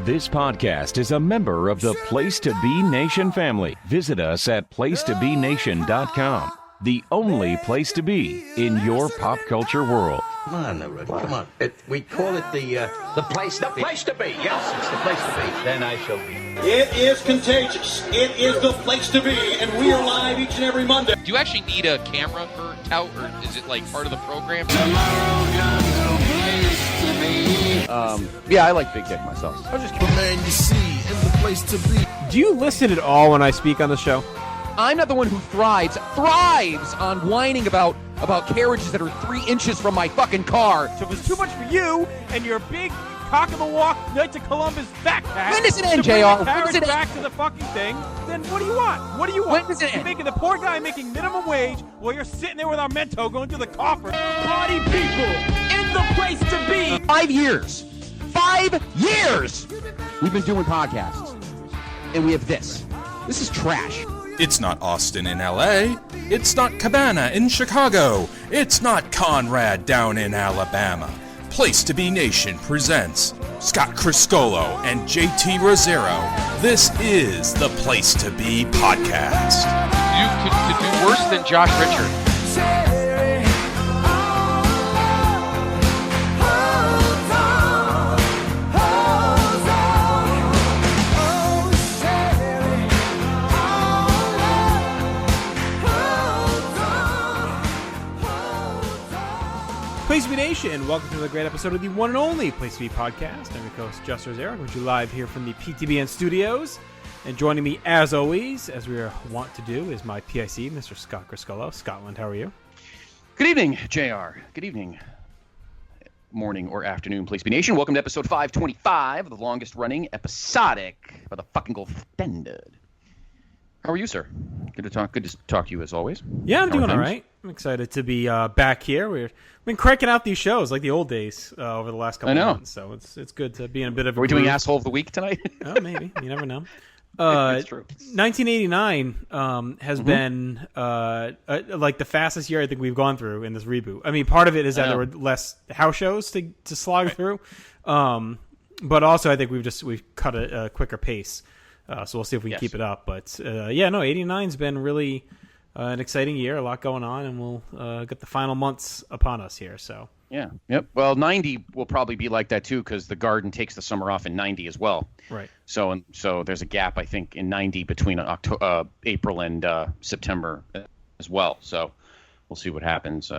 This podcast is a member of the Place to Be Nation family. Visit us at placetobenation.com. The only place to be in your pop culture world. Come on, Roddy, come on. We call it the place to be. The place to be, yes, it's the place to be. Then I shall be. It is contagious. It is the place to be, and we are live each and every Monday. Do you actually need a camera for tout, or is it like part of the program? Yeah, I like Big Dick myself. I was just kidding. Man, you see, in the place to be. Do you listen at all when I speak on the show? I'm not the one who thrives on whining about carriages that are 3 inches from my fucking car. So if it's too much for you and your big cock of the walk Knights of Columbus backpack, when does it end, to bring JR? the carriage back to the fucking thing, then what do you want? What do you want? When does it end? You're making the poor guy making minimum wage while you're sitting there with our Mento going through the coffer. Party people in the place to be. 5 years. 5 years! We've been doing podcasts. And we have this. This is trash. It's not Austin in LA. It's not Cabana in Chicago. It's not Conrad down in Alabama. Place to Be Nation presents Scott Criscolo and JT Rosero. This is the Place to Be Podcast. You could do worse than Josh Richard. Place to Be Nation, welcome to the great episode of the one and only Place to Be Podcast. I'm your host, Just Rosero, coming to you live here from the PTBN studios. And joining me, as always, as we are wont to do, is my PIC, Mr. Scott Criscolo. Scotland, how are you? Good evening, JR. Good evening, morning or afternoon, Place to Be Nation. Welcome to episode 525, the longest running episodic by the fucking gold standard. How are you, sir? Good to talk to you as always. Yeah, I'm doing all right. I'm excited to be back here. We've been cranking out these shows like the old days over the last couple of months, so it's good to be in a bit of a Are we doing Asshole of the Week tonight? Oh, maybe. You never know. It's true. 1989 has been like the fastest year I think we've gone through in this reboot. I mean, part of it is that there were less house shows to slog through, but also I think we've cut a quicker pace. So we'll see if we can keep it up. But 89's been really an exciting year, a lot going on, and we'll get the final months upon us here. So yep. Well, 90 will probably be like that too, because the Garden takes the summer off in 90 as well. Right. So there's a gap, I think, in 90 between April and September as well. So we'll see what happens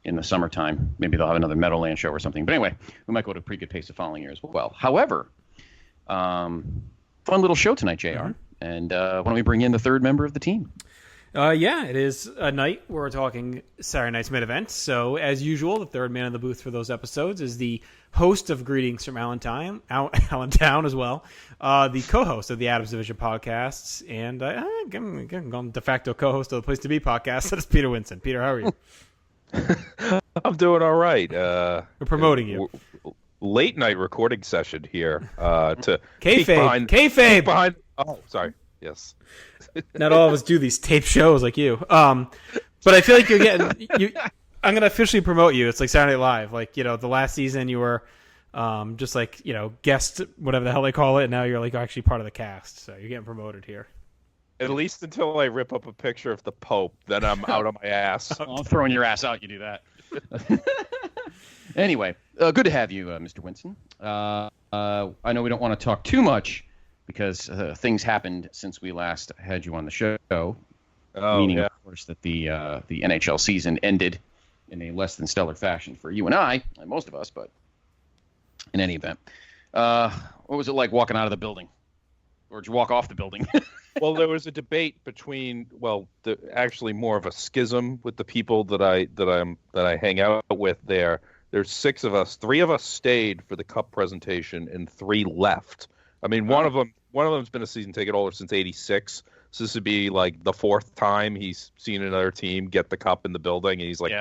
in the summertime. Maybe they'll have another Meadowland show or something. But anyway, we might go at a pretty good pace the following year as well. However, fun little show tonight, JR. Mm-hmm. And why don't we bring in the third member of the team? It is a night where we're talking Saturday Night's Mid Event. So, as usual, the third man in the booth for those episodes is the host of Greetings from Allentown as well, the co-host of the Adams Division podcasts, and I'm de facto co-host of the Place to Be podcast. That is Peter Winson. Peter, how are you? I'm doing all right. We're promoting you. Late night recording session here to kayfabe behind. Oh, sorry. Yes. Not all of us do these tape shows like you. But I feel like you're getting I'm gonna officially promote you. It's like Saturday Night Live. Like, the last season you were just like, guest, whatever the hell they call it, and now you're like actually part of the cast. So you're getting promoted here. At least until I rip up a picture of the Pope, then I'm out of my ass. I'm throwing your ass out. You do that. Anyway, good to have you, Mr. Winson. I know we don't want to talk too much because things happened since we last had you on the show. Meaning, of course, that the NHL season ended in a less than stellar fashion for you and I, and most of us. But in any event, what was it like walking out of the building, or did you walk off the building? Well, there was a debate between, actually more of a schism with the people that I hang out with there. There's 6 of us. 3 of us stayed for the Cup presentation, and 3 left. I mean, one of them's been a season ticket holder since '86. So this would be like the 4th time he's seen another team get the Cup in the building, and he's like,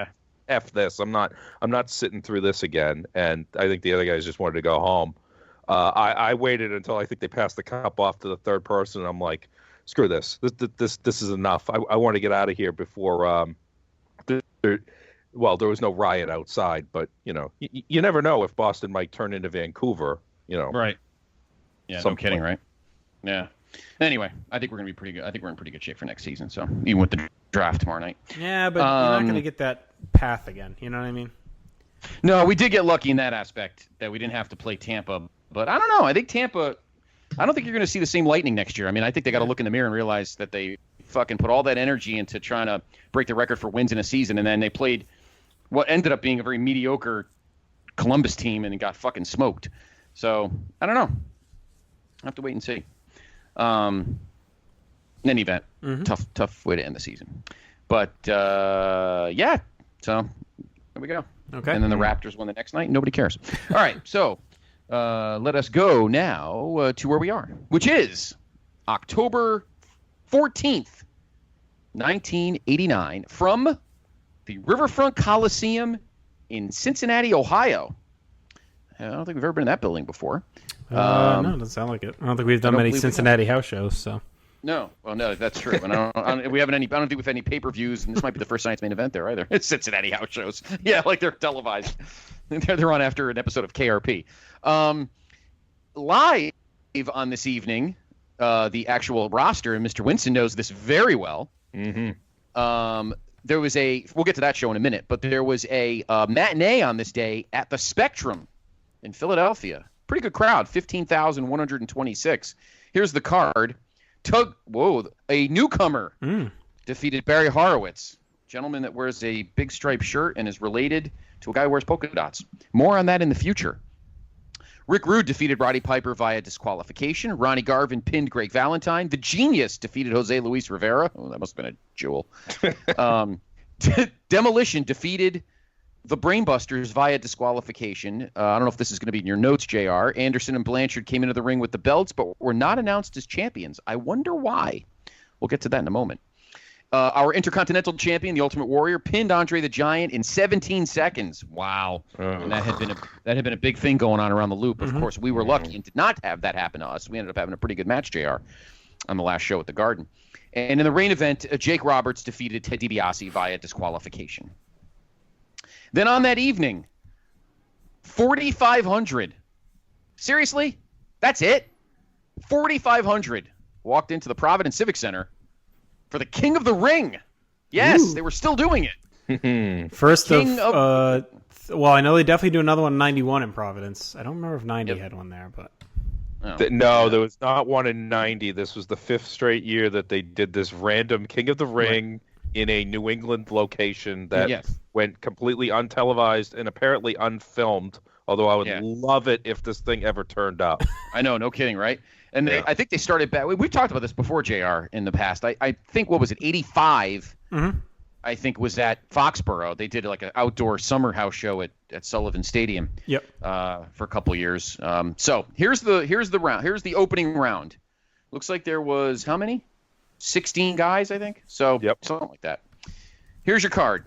"F this! I'm not sitting through this again." And I think the other guys just wanted to go home. I waited until I think they passed the Cup off to the third person. And I'm like, screw this. This is enough. I want to get out of here before there was no riot outside, but you never know if Boston might turn into Vancouver. Right. Yeah, no kidding, right? Yeah. Anyway, I think we're going to be pretty good. I think we're in pretty good shape for next season. So even with the draft tomorrow night. Yeah, but you're not going to get that path again. You know what I mean? No, we did get lucky in that aspect that we didn't have to play Tampa. But I don't know. I think Tampa. I don't think you're going to see the same Lightning next year. I mean, I think they got to look in the mirror and realize that they fucking put all that energy into trying to break the record for wins in a season, and then they played what ended up being a very mediocre Columbus team and got fucking smoked. So I don't know. I have to wait and see. In any event, tough way to end the season. But yeah, so there we go. Okay. And then the Raptors won the next night. Nobody cares. All right, so let us go now to where we are, which is October 14th, 1989, from the Riverfront Coliseum in Cincinnati, Ohio. I don't think we've ever been in that building before. No, it doesn't sound like it. I don't think we've done many Cincinnati house shows. So no, well, no, that's true. And I don't think we've had any pay-per-views, and this might be the first night's main event there either. It's Cincinnati house shows. Yeah, like they're televised. They're on after an episode of KRP. Live on this evening, the actual roster, and Mr. Winson knows this very well. Mm-hmm. There was we'll get to that show in a minute, but there was a matinee on this day at the Spectrum in Philadelphia. Pretty good crowd, 15,126. Here's the card. A newcomer defeated Barry Horowitz, gentleman that wears a big striped shirt and is related to a guy who wears polka dots. More on that in the future. Rick Rude defeated Roddy Piper via disqualification. Ronnie Garvin pinned Greg Valentine. The Genius defeated Jose Luis Rivera. Oh, that must have been a jewel. Demolition defeated the Brainbusters via disqualification. I don't know if this is going to be in your notes, JR. Anderson and Blanchard came into the ring with the belts, but were not announced as champions. I wonder why. We'll get to that in a moment. Our Intercontinental Champion, the Ultimate Warrior, pinned Andre the Giant in 17 seconds. Wow. And that had been a big thing going on around the loop. Of course, we were lucky and did not have that happen to us. We ended up having a pretty good match, JR, on the last show at the Garden. And in the main event, Jake Roberts defeated Ted DiBiase via disqualification. Then on that evening, 4,500. Seriously? That's it? 4,500 walked into the Providence Civic Center for the King of the Ring. Yes, They were still doing it. First well, I know they definitely do another one in 91 in Providence. I don't remember if 90 had one there, but... No, there was not one in 90. This was the 5th straight year that they did this random King of the Ring in a New England location that went completely untelevised and apparently unfilmed, although I would love it if this thing ever turned up. I know, no kidding, right? And I think they started back. We've talked about this before, JR, in the past. I think, what was it, 85, I think, was at Foxborough. They did like an outdoor summer house show at Sullivan Stadium for a couple years. So here's the round. Here's the opening round. Looks like there was how many? 16 guys, I think. So something like that. Here's your card.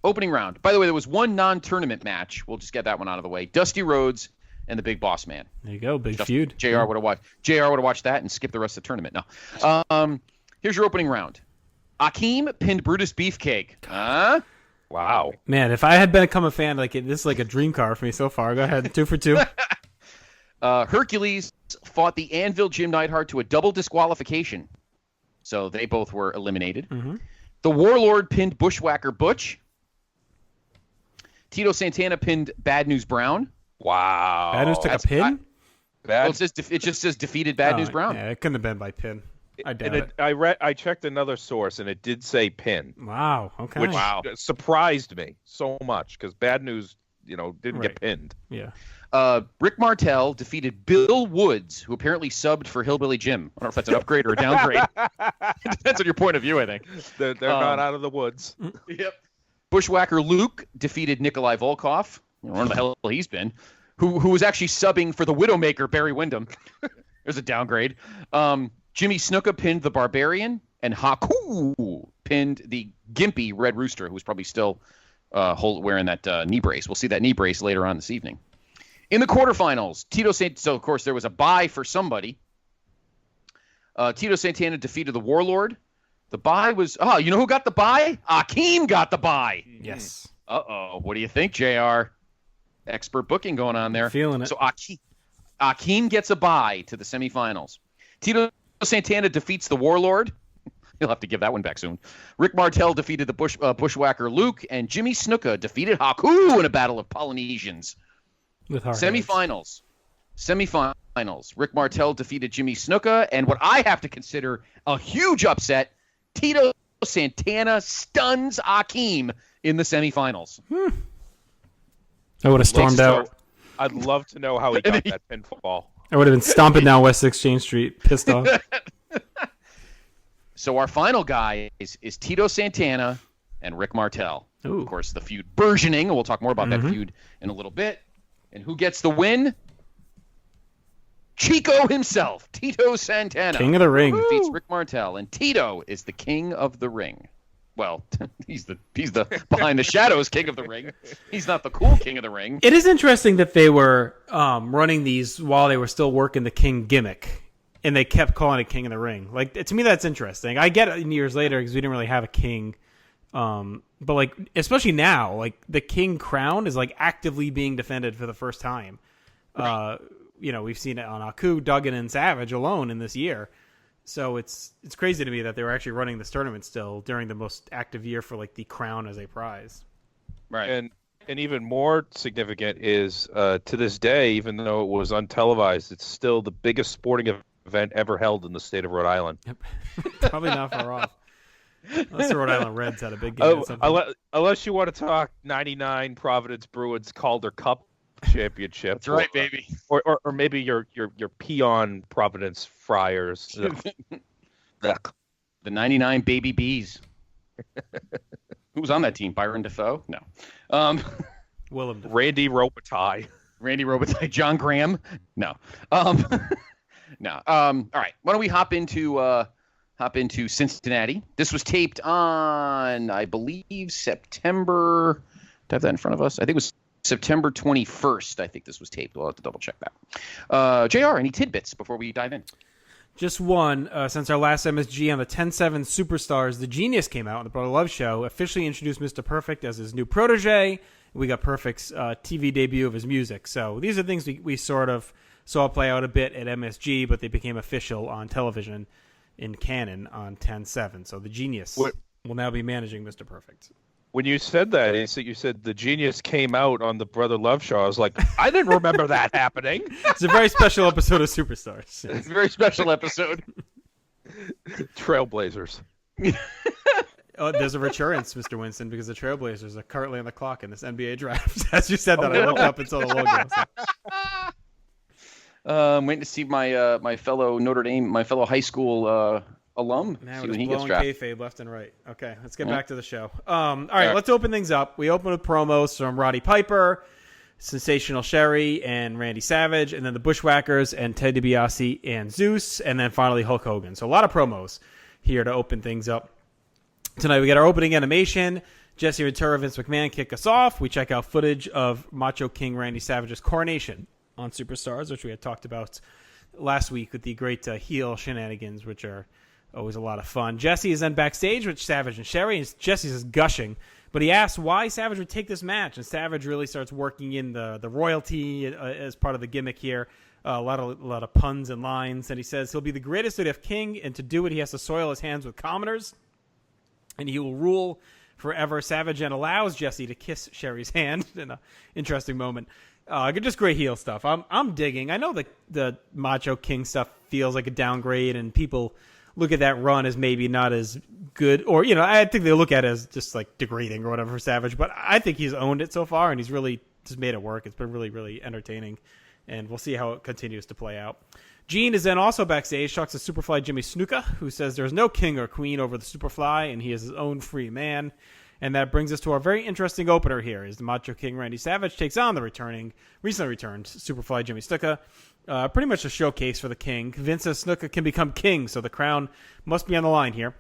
Opening round. By the way, there was one non-tournament match. We'll just get that one out of the way. Dusty Rhodes and the Big Boss Man. There you go, big feud. JR would have watched that and skipped the rest of the tournament. No. Here's your opening round. Akeem pinned Brutus Beefcake. Wow. Man, if I had become a fan, this is like a dream car for me so far. Go ahead, 2 for 2. Hercules fought the Anvil Jim Neidhart to a double disqualification. So they both were eliminated. The Warlord pinned Bushwhacker Butch. Tito Santana pinned Bad News Brown. Wow. Bad News took a pin? Well, it just says defeated Bad News Brown. Yeah, it couldn't have been by pin. I doubt it. I checked another source, and it did say pin. Wow, okay. Which surprised me so much, because Bad News, didn't get pinned. Yeah. Rick Martel defeated Bill Woods, who apparently subbed for Hillbilly Jim. I don't know if that's an upgrade or a downgrade. It depends on your point of view, I think. They're not out of the woods. Yep. Bushwhacker Luke defeated Nikolai Volkov. I don't know where the hell he's been. Who was actually subbing for the Widowmaker, Barry Windham. There's a downgrade. Jimmy Snuka pinned the Barbarian, and Haku pinned the gimpy Red Rooster, who was probably still wearing that knee brace. We'll see that knee brace later on this evening. In the quarterfinals, so of course there was a bye for somebody. Tito Santana defeated the Warlord. The bye was, you know who got the bye? Akeem got the bye. Yes. Uh-oh. What do you think, JR? Expert booking going on there. Feeling it. So Akeem gets a bye to the semifinals. Tito Santana defeats the Warlord. He'll have to give that one back soon. Rick Martel defeated the Bushwhacker Luke, and Jimmy Snuka defeated Haku in a battle of Polynesians. With our Semifinals. Rick Martel defeated Jimmy Snuka, and what I have to consider a huge upset, Tito Santana stuns Akeem in the semifinals. I would have stormed out. I'd love to know how he got that pinfall. I would have been stomping down West Exchange Street, pissed off. So our final guy is Tito Santana and Rick Martel. Ooh. Of course, the feud burgeoning, and we'll talk more about that feud in a little bit. And who gets the win? Chico himself, Tito Santana. King of the Ring. Defeats Rick Martel, and Tito is the king of the ring. Well, he's the behind the shadows king of the ring. He's not the cool king of the ring. It is interesting that they were running these while they were still working the King gimmick, and they kept calling it King of the Ring. Like, to me, that's interesting. I get it years later because we didn't really have a king. But like, especially now, like the King crown is like actively being defended for the first time. Right. We've seen it on Aku, Duggan, and Savage alone in this year. So it's crazy to me that they were actually running this tournament still during the most active year for like the crown as a prize. Right. And even more significant is to this day, even though it was untelevised, it's still the biggest sporting event ever held in the state of Rhode Island. Yep. Probably not far off. Unless the Rhode Island Reds had a big game. Unless you want to talk 99 Providence Bruins Calder Cup championship. That's right, baby. Or maybe your peon Providence Friars. The 99 Baby Bees. Who was on that team? Byron Defoe? No. Willem Dafoe. Randy Robitaille. John Graham? No. No. All right. Why don't we hop into Cincinnati? This was taped on, I believe, September. Do I have that in front of us? I think it was September 21st. I think this was taped. We'll have to double check that. JR, any tidbits before we dive in? Just one. Since our last MSG on the 10-7 Superstars, The Genius came out on the Brother Love Show, officially introduced Mr. Perfect as his new protege. We got Perfect's TV debut of his music. So these are things we sort of saw play out a bit at MSG, but they became official on television in canon on 10-7. So The Genius will now be managing Mr. Perfect. When you said that, you said The Genius came out on the Brother Love Show. I was like, I didn't remember that happening. It's a very special episode of Superstars. It's a very special episode. Trailblazers. Oh, there's a recurrence, Mr. Winson, because the Trailblazers are currently on the clock in this NBA draft. As you said that, I looked up and saw the logo. So. I'm waiting to see my fellow Notre Dame, my fellow high school alum. Now see we're when he just gets blowing drafted. kayfabe left and right. Okay, let's get back to the show. All right, let's open things up. We open with promos from Roddy Piper, Sensational Sherry, and Randy Savage, and then the Bushwhackers and Ted DiBiase and ZEUS, and then finally Hulk Hogan. So a lot of promos here to open things up. Tonight we get our opening animation. Jesse Ventura, Vince McMahon kick us off. We check out footage of Macho King Randy Savage's coronation on Superstars, which we had talked about last week with the great heel shenanigans, which are always a lot of fun. Jesse is then backstage with Savage and Sherry, and Jesse's is gushing, but he asks why Savage would take this match, and Savage really starts working in the royalty as part of the gimmick here. A lot of puns and lines, and he says he'll be the greatest of king, and to do it he has to soil his hands with commoners, and he will rule forever. Savage then allows Jesse to kiss Sherry's hand in an interesting moment. Just great heel stuff. I'm digging. I know the Macho King stuff feels like a downgrade, and people look at that run as maybe not as good, or I think they look at it as just like degrading or whatever for Savage. But I think he's owned it so far, and he's really just made it work. It's been really, really entertaining, and we'll see how it continues to play out. Gene is then also backstage, talks to Superfly Jimmy Snuka, who says there's no king or queen over the Superfly, and he is his own free man. And that brings us to our very interesting opener here, as the Macho King Randy Savage takes on the recently returned Superfly Jimmy Snuka. Pretty much a showcase for the king. Vince says Snuka can become king, so the crown must be on the line here.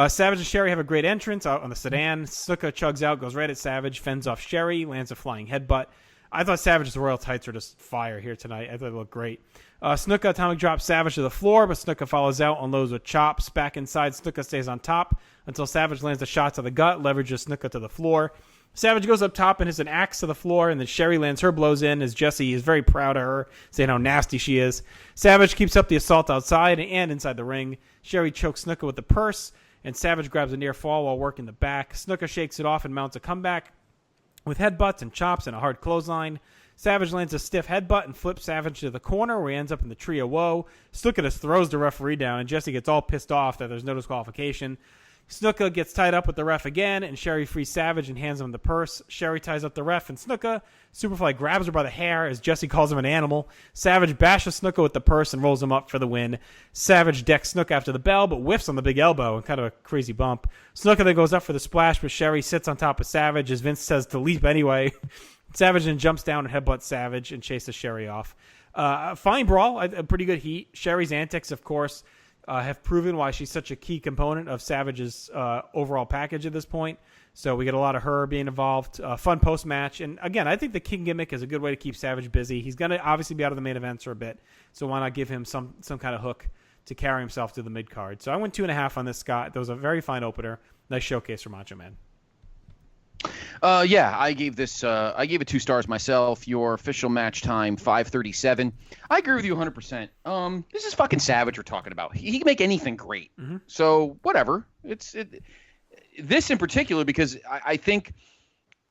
Savage and Sherry have a great entrance out on the sedan. Snuka chugs out, goes right at Savage, fends off Sherry, lands a flying headbutt. I thought Savage's royal tights were just fire here tonight. I thought they looked great. Snuka atomic drops Savage to the floor, but Snuka follows out, unloads with chops. Back inside, Snuka stays on top until Savage lands a shot to the gut, leverages Snuka to the floor. Savage goes up top and hits an axe to the floor, and then Sherry lands her blows in as Jesse is very proud of her, saying how nasty she is. Savage keeps up the assault outside and inside the ring. Sherry chokes Snuka with the purse, and Savage grabs a near fall while working the back. Snuka shakes it off and mounts a comeback with headbutts and chops and a hard clothesline. Savage lands a stiff headbutt and flips Savage to the corner where he ends up in the tree of woe. Snuka just throws the referee down, and Jesse gets all pissed off that there's no disqualification. Snuka gets tied up with the ref again, and Sherry frees Savage and hands him the purse. Sherry ties up the ref and Snuka. Superfly grabs her by the hair as Jesse calls him an animal. Savage bashes Snuka with the purse and rolls him up for the win. Savage decks Snuka after the bell, but whiffs on the big elbow and kind of a crazy bump. Snuka then goes up for the splash, but Sherry sits on top of Savage as Vince says to leap anyway. Savage then jumps down and headbutts Savage and chases Sherry off. Fine brawl, a pretty good heat. Sherry's antics, of course, have proven why she's such a key component of Savage's overall package at this point. So we get a lot of her being involved. Fun post-match. And again, I think the King gimmick is a good way to keep Savage busy. He's going to obviously be out of the main events for a bit. So why not give him some kind of hook to carry himself through the mid-card. So I went 2.5 on this, Scott. That was a very fine opener. Nice showcase for Macho Man. Yeah, I gave it 2 stars myself. Your official match time, 5:37. I agree with you 100%. This is fucking Savage we're talking about. He can make anything great. Mm-hmm. So whatever. This in particular, because I think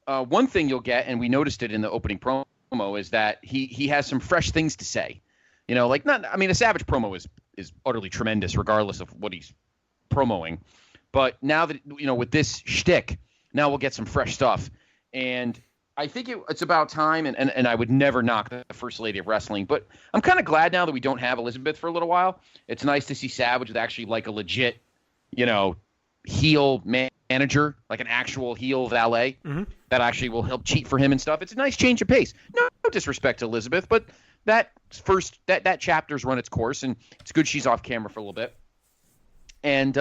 one thing you'll get, and we noticed it in the opening promo, is that he has some fresh things to say. You know, like a Savage promo is utterly tremendous regardless of what he's promoing. But now that, with this shtick, now we'll get some fresh stuff. And I think it's about time, and I would never knock the First Lady of Wrestling, but I'm kind of glad now that we don't have Elizabeth for a little while. It's nice to see Savage with actually like a legit, heel manager, like an actual heel valet that actually will help cheat for him and stuff. It's a nice change of pace. No disrespect to Elizabeth, but that chapter's run its course, and it's good she's off camera for a little bit. And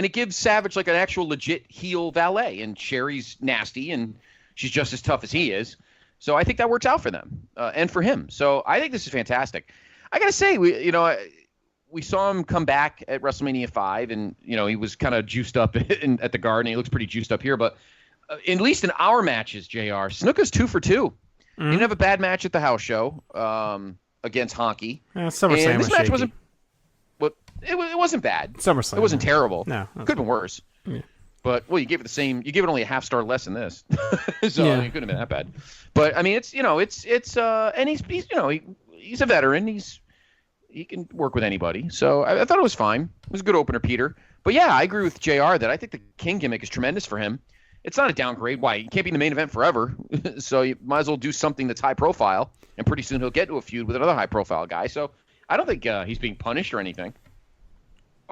it gives Savage like an actual legit heel valet, and Sherry's nasty, and she's just as tough as he is. So I think that works out for them and for him. So I think this is fantastic. I gotta say, we saw him come back at WrestleMania 5, and he was kind of juiced up at the Garden. He looks pretty juiced up here, but at least in our matches, JR, Snuka's 2 for 2. He didn't have a bad match at the house show against Honky. SummerSlam this was match shaky. It wasn't bad. SummerSlam. It wasn't terrible. No. Could have been worse. Yeah. But, you gave it the same. You gave it only a half star less than this. So it couldn't have been that bad. But, I mean, it's and he's a veteran. He can work with anybody. So I thought it was fine. It was a good opener, Peter. But, yeah, I agree with JR that I think the King gimmick is tremendous for him. It's not a downgrade. Why? He can't be in the main event forever. So you might as well do something that's high profile. And pretty soon he'll get into a feud with another high profile guy. So I don't think he's being punished or anything.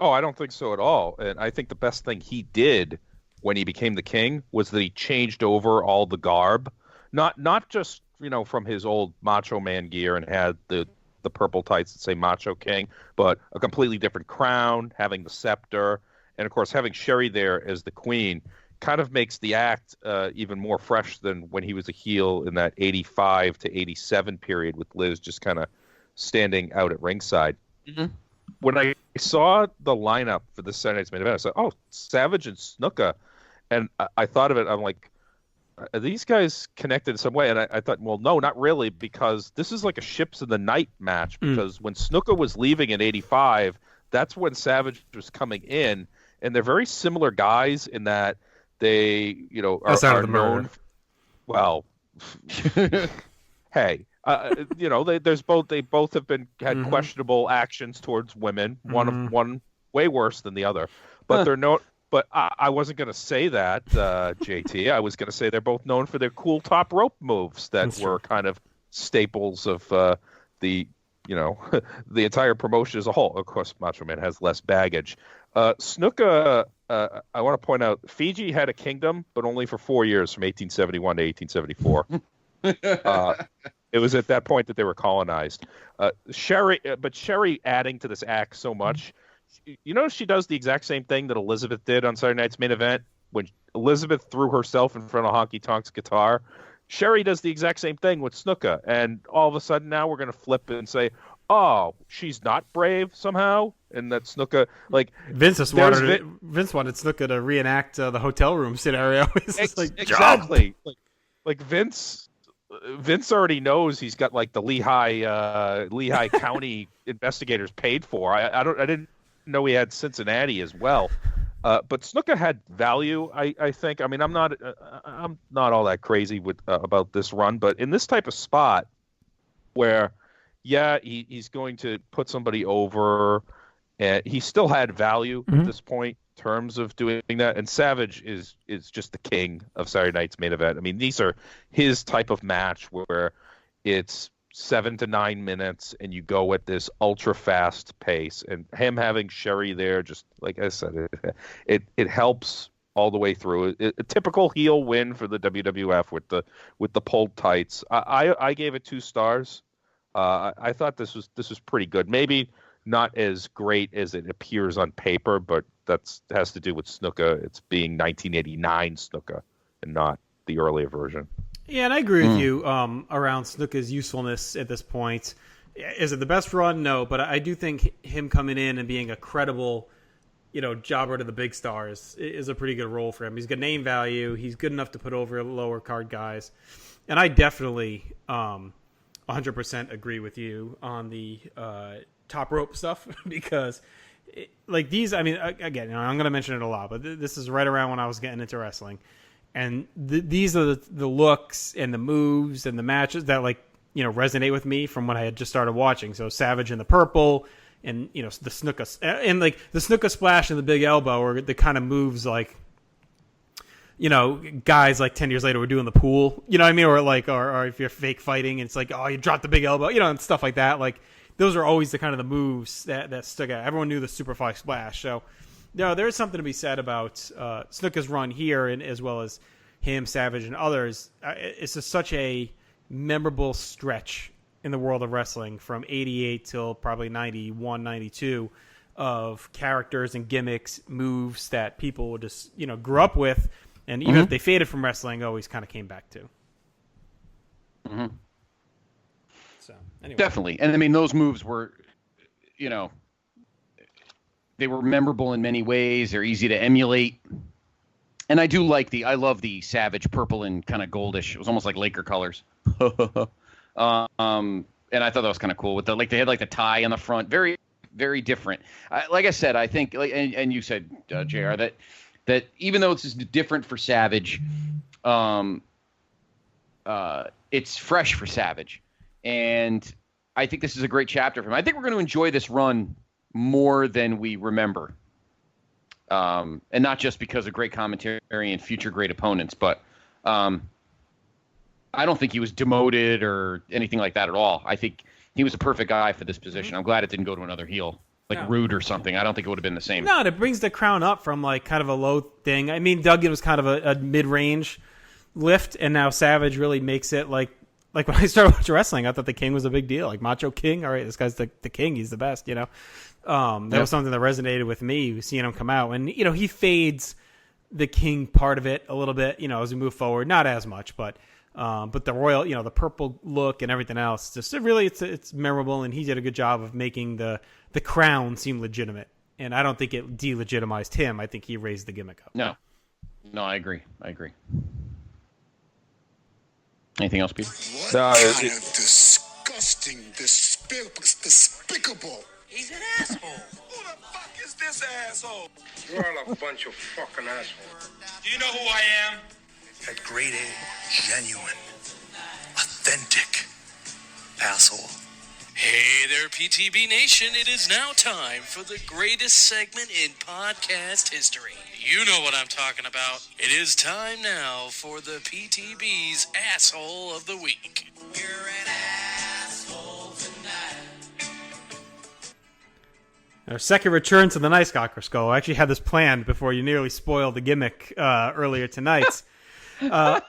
Oh, I don't think so at all. And I think the best thing he did when he became the King was that he changed over all the garb, not just from his old Macho Man gear and had the purple tights that say Macho King, but a completely different crown, having the scepter, and of course having Sherry there as the Queen kind of makes the act even more fresh than when he was a heel in that 85 to 87 period with Liz just kind of standing out at ringside. Mm-hmm. When I saw the lineup for this Saturday night's main event, I said, "Oh, Savage and Snuka," and I thought of it. I'm like, "Are these guys connected in some way?" And I thought, "Well, no, not really, because this is like a ships in the night match. Because when Snuka was leaving in '85, that's when Savage was coming in, and they're very similar guys in that they, are known. Well, hey." They both have had questionable actions towards women. One way worse than the other, but they're no. But I wasn't going to say that, JT. I was going to say they're both known for their cool top rope moves that were kind of staples of the entire promotion as a whole. Of course, Macho Man has less baggage. Snuka, I want to point out, Fiji had a kingdom, but only for 4 years, from 1871 to 1874. It was at that point that they were colonized. Sherry adding to this act so much. She does the exact same thing that Elizabeth did on Saturday night's main event when Elizabeth threw herself in front of Honky Tonk's guitar. Sherry does the exact same thing with Snuka, and all of a sudden now we're going to flip and say, oh, she's not brave somehow, and that Snuka like Vince wanted Snuka to reenact the hotel room scenario. Exactly. Like Vince already knows he's got like the Lehigh County investigators paid for. I didn't know he had Cincinnati as well. But Snuka had value, I think. I mean, I'm not all that crazy with about this run, but in this type of spot where, yeah, he's going to put somebody over, and he still had value at this point in terms of doing that. And Savage is just the king of Saturday night's main event. I mean, these are his type of match where it's 7 to 9 minutes, and you go at this ultra fast pace. And him having Sherry there, just like I said, it helps all the way through. A typical heel win for the WWF with the pulled tights. I gave it 2 stars. I thought this was pretty good. Maybe not as great as it appears on paper, but that has to do with Snuka. It's being 1989 Snuka and not the earlier version. Yeah, and I agree with you around Snuka's usefulness at this point. Is it the best run? No, but I do think him coming in and being a credible, jobber to the big stars is a pretty good role for him. He's got name value. He's good enough to put over lower card guys. And I definitely 100% agree with you on the top rope stuff because these, I mean, again, I'm going to mention it a lot, but this is right around when I was getting into wrestling. And these are the looks and the moves and the matches that resonate with me from when I had just started watching. So Savage in the purple and, the Snuka and the Snuka splash and the big elbow are the kind of moves guys 10 years later were doing the pool, you know what I mean? Or if you're fake fighting, it's like, oh, you dropped the big elbow, and stuff like that. Those are always the kind of the moves that stuck out. Everyone knew the Superfly splash. So, there's something to be said about Snuka's run here, and as well as him, Savage, and others. It's just such a memorable stretch in the world of wrestling from 88 till probably 91, 92 of characters and gimmicks, moves that people just, grew up with. And even if they faded from wrestling, always kind of came back to. Mm-hmm. So, anyway. Definitely. And I mean, those moves were, they were memorable in many ways. They're easy to emulate. And I love the Savage purple and kind of goldish. It was almost like Laker colors. And I thought that was kind of cool with they had the tie in the front. Very, very different. Like I said, I think, and you said, JR, that even though it's different for Savage, it's fresh for Savage. And I think this is a great chapter for him. I think we're going to enjoy this run more than we remember. And not just because of great commentary and future great opponents, but I don't think he was demoted or anything like that at all. I think he was a perfect guy for this position. I'm glad it didn't go to another heel. Rude or something. I don't think it would have been the same. No, it brings the crown up from kind of a low thing. I mean, Duggan was kind of a mid-range lift, and now Savage really makes it like when I started watching wrestling, I thought the King was a big deal. Like Macho King, all right, this guy's the King. He's the best, That was something that resonated with me, seeing him come out. And, he fades the King part of it a little bit, as we move forward. Not as much, but the royal, the purple look and everything else, just it's memorable, and he did a good job of making the crown seem legitimate. And I don't think it delegitimized him. I think he raised the gimmick up. No, I agree. Anything else, Peter? What kind of disgusting, despicable. He's an asshole. Who the fuck is this asshole? You're all a bunch of fucking assholes. Do you know who I am? At grade A, genuine, authentic asshole. Hey there, PTB Nation. It is now time for the greatest segment in podcast history. You know what I'm talking about. It is time now for the PTB's Asshole of the Week. You're an asshole tonight. Our second return to the Nice Cocker Skull. I actually had this planned before you nearly spoiled the gimmick earlier tonight. I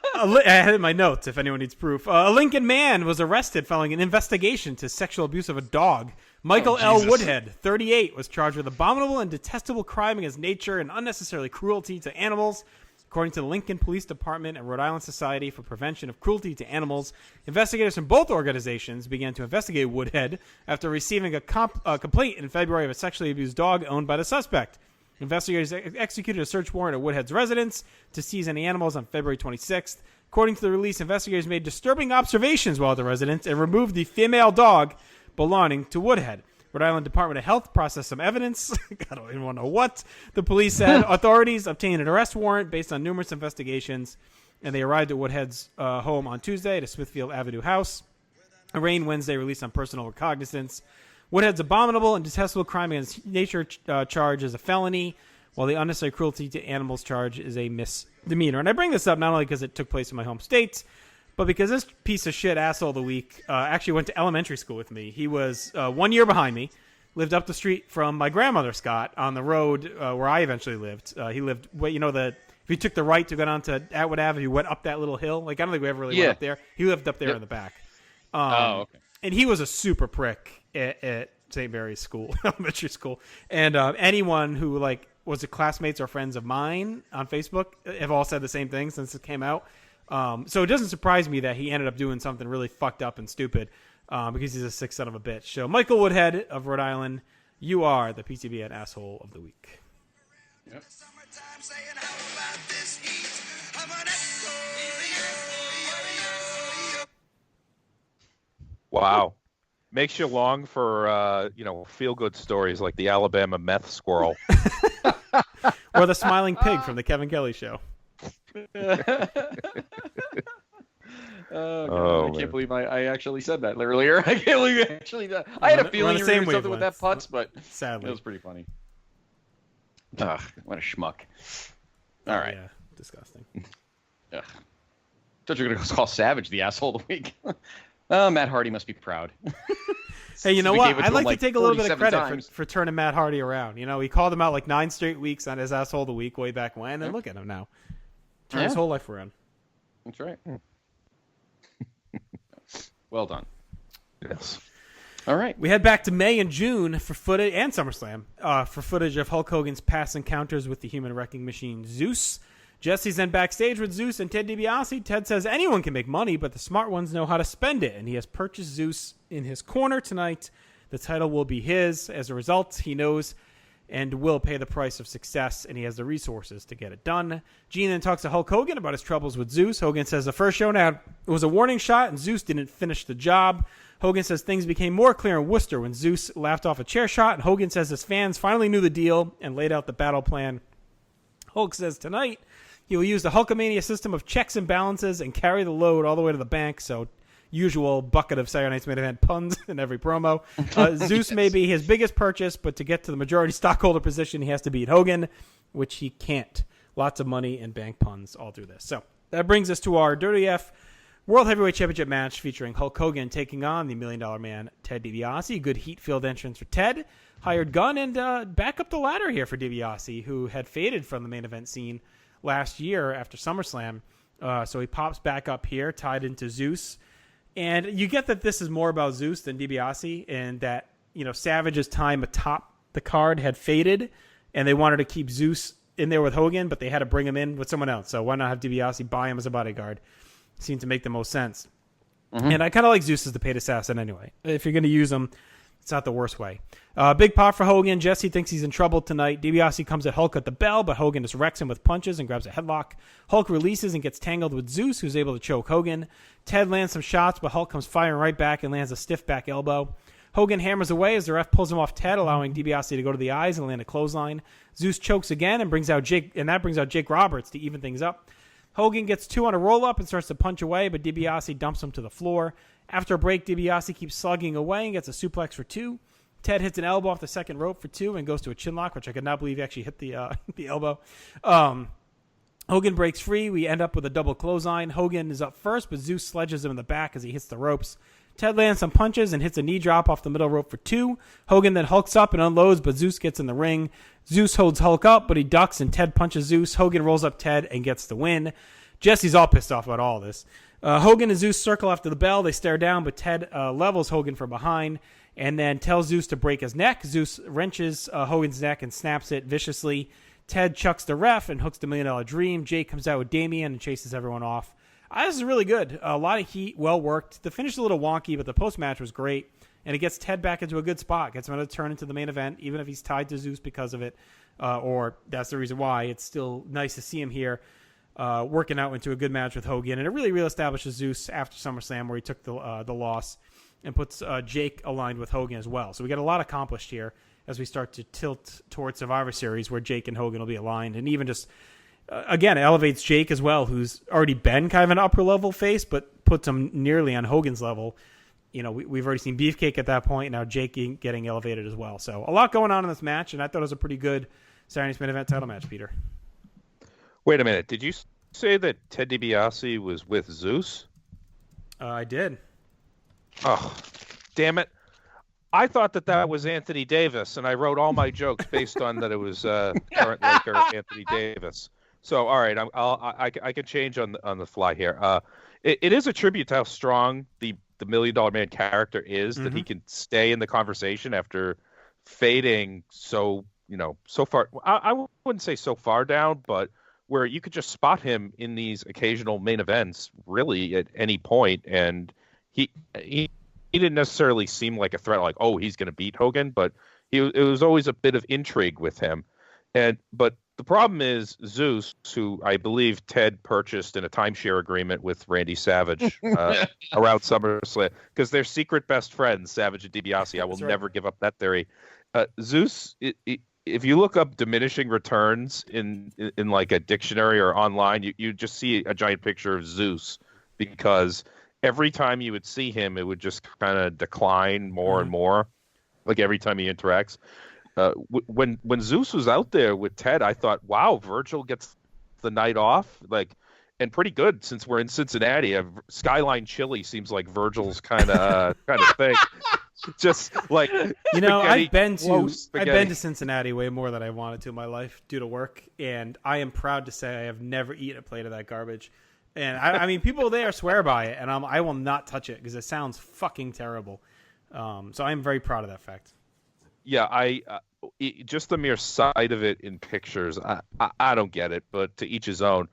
had it in my notes if anyone needs proof. A Lincoln man was arrested following an investigation to sexual abuse of a dog. Michael L. Woodhead, 38, was charged with abominable and detestable crime against nature and unnecessarily cruelty to animals. According to the Lincoln Police Department and Rhode Island Society for Prevention of Cruelty to Animals, investigators from both organizations began to investigate Woodhead after receiving a complaint in February of a sexually abused dog owned by the suspect. Investigators executed a search warrant at Woodhead's residence to seize any animals on February 26th. According to the release, investigators made disturbing observations while at the residence and removed the female dog belonging to Woodhead. Rhode Island Department of Health processed some evidence. I don't even want to know what. The police said authorities obtained an arrest warrant based on numerous investigations, and they arrived at Woodhead's home on Tuesday at a Smithfield Avenue house. Arraigned Wednesday, released on personal recognizance. Woodhead's abominable and detestable crime against nature charge is a felony, while the unnecessary cruelty to animals charge is a misdemeanor. And I bring this up not only because it took place in my home state, but because this piece of shit asshole of the week actually went to elementary school with me. He was 1 year behind me, lived up the street from my grandmother, Scott, on the road where I eventually lived. He lived, if you took the right to go down to Atwood Avenue, you went up that little hill. Like, I don't think we ever really went up there. He lived up there in the back. Okay. And he was a super prick at St. Mary's School, elementary school. And anyone who, was classmates or friends of mine on Facebook have all said the same thing since it came out. So it doesn't surprise me that he ended up doing something really fucked up and stupid because he's a sick son of a bitch. So Michael Woodhead of Rhode Island, you are the PTB at Asshole of the Week. Yep. Wow. Makes you long for, feel-good stories like the Alabama meth squirrel. Or the smiling pig from the Kevin Kelly Show. I can't believe I actually said that earlier. I can't believe I actually. I had a feeling you were doing something with that putz, but sadly, it was pretty funny. Ugh, what a schmuck! All right, yeah, disgusting. Ugh. Thought you were gonna call Savage the asshole of the week. Matt Hardy must be proud. Hey, you know what? I'd like to take a little bit of credit for turning Matt Hardy around. He called him out 9 straight weeks on his asshole of the week way back when, and look at him now. Turned his whole life around. That's right. Well done. Yes. All right. We head back to May and June for footage, and SummerSlam, for footage of Hulk Hogan's past encounters with the human wrecking machine ZEUS. Jesse's then backstage with ZEUS and Ted DiBiase. Ted says anyone can make money, but the smart ones know how to spend it, and he has purchased ZEUS in his corner tonight. The title will be his. As a result, he knows and will pay the price of success, and he has the resources to get it done. Gene then talks to Hulk Hogan about his troubles with ZEUS. Hogan says the first showdown was a warning shot, and ZEUS didn't finish the job. Hogan says things became more clear in Worcester when ZEUS laughed off a chair shot, and Hogan says his fans finally knew the deal and laid out the battle plan. Hulk says tonight he will use the Hulkamania system of checks and balances and carry the load all the way to the bank, so usual bucket of Saturday Night's Main Event puns in every promo. ZEUS may be his biggest purchase, but to get to the majority stockholder position, he has to beat Hogan, which he can't. Lots of money and bank puns all through this. So that brings us to our Dirty F World Heavyweight Championship match featuring Hulk Hogan taking on the $1 Million Man, Ted DiBiase. Good heat-filled entrance for Ted. Hired gun and back up the ladder here for DiBiase, who had faded from the main event scene last year after SummerSlam. So he pops back up here, tied into ZEUS. And you get that this is more about ZEUS than DiBiase, and that, Savage's time atop the card had faded, and they wanted to keep ZEUS in there with Hogan, but they had to bring him in with someone else. So why not have DiBiase buy him as a bodyguard? Seemed to make the most sense. Mm-hmm. And I kind of like ZEUS as the paid assassin anyway. If you're going to use him, it's not the worst way. Big pop for Hogan. Jesse thinks he's in trouble tonight. DiBiase comes at Hulk at the bell, but Hogan just wrecks him with punches and grabs a headlock. Hulk releases and gets tangled with ZEUS, who's able to choke Hogan. Ted lands some shots, but Hulk comes firing right back and lands a stiff back elbow. Hogan hammers away as the ref pulls him off Ted, allowing DiBiase to go to the eyes and land a clothesline. ZEUS chokes again and brings out Jake Roberts to even things up. Hogan gets 2 on a roll-up and starts to punch away, but DiBiase dumps him to the floor. After a break, DiBiase keeps slugging away and gets a suplex for 2. Ted hits an elbow off the second rope for 2 and goes to a chinlock, which I could not believe he actually hit the elbow. Hogan breaks free. We end up with a double clothesline. Hogan is up first, but ZEUS sledges him in the back as he hits the ropes. Ted lands some punches and hits a knee drop off the middle rope for 2. Hogan then hulks up and unloads, but ZEUS gets in the ring. ZEUS holds Hulk up, but he ducks and Ted punches ZEUS. Hogan rolls up Ted and gets the win. Jesse's all pissed off about all this. Hogan and ZEUS circle after the bell. They stare down, but Ted levels Hogan from behind and then tells ZEUS to break his neck. ZEUS wrenches Hogan's neck and snaps it viciously. Ted chucks the ref and hooks the $1 Million Dream. Jake comes out with Damien and chases everyone off. This is really good. A lot of heat, well worked. The finish is a little wonky, but the post-match was great. And it gets Ted back into a good spot. Gets him to turn into the main event, even if he's tied to ZEUS because of it. Or that's the reason why. It's still nice to see him here working out into a good match with Hogan. And it really reestablishes ZEUS after SummerSlam, where he took the loss and puts Jake aligned with Hogan as well. So we got a lot accomplished here as we start to tilt towards Survivor Series, where Jake and Hogan will be aligned. And even just, again, it elevates Jake as well, who's already been kind of an upper-level face, but puts him nearly on Hogan's level. You know, we've already seen Beefcake at that point. Now Jake getting elevated as well. So a lot going on in this match, and I thought it was a pretty good Saturday Night's Main Event title match, Peter. Wait a minute. Did you say that Ted DiBiase was with ZEUS? I did. Oh, damn it. I thought that was Anthony Davis, and I wrote all my jokes based on that it was current Laker Anthony Davis. So, all right, I can change on the fly here. It is a tribute to how strong the $1 Million Man character is, that he can stay in the conversation after fading so far. I wouldn't say so far down, but where you could just spot him in these occasional main events really at any point, and he didn't necessarily seem like a threat, like, oh, he's going to beat Hogan, but it was always a bit of intrigue with him. But the problem is ZEUS, who I believe Ted purchased in a timeshare agreement with Randy Savage around SummerSlam, because they're secret best friends, Savage and DiBiase. I will never give up that theory. ZEUS, if you look up diminishing returns in like a dictionary or online, you just see a giant picture of ZEUS, because every time you would see him, it would just kind of decline more and more, like every time he interacts. When ZEUS was out there with Ted, I thought, wow, Virgil gets the night off, and pretty good since we're in Cincinnati. Skyline Chili seems like Virgil's kind of thing. Just like, I've been to Cincinnati way more than I wanted to in my life due to work, and I am proud to say I have never eaten a plate of that garbage. And I mean, people there swear by it, and I will not touch it because it sounds fucking terrible. So I'm very proud of that fact. Yeah, just the mere sight of it in pictures, I don't get it, but to each his own.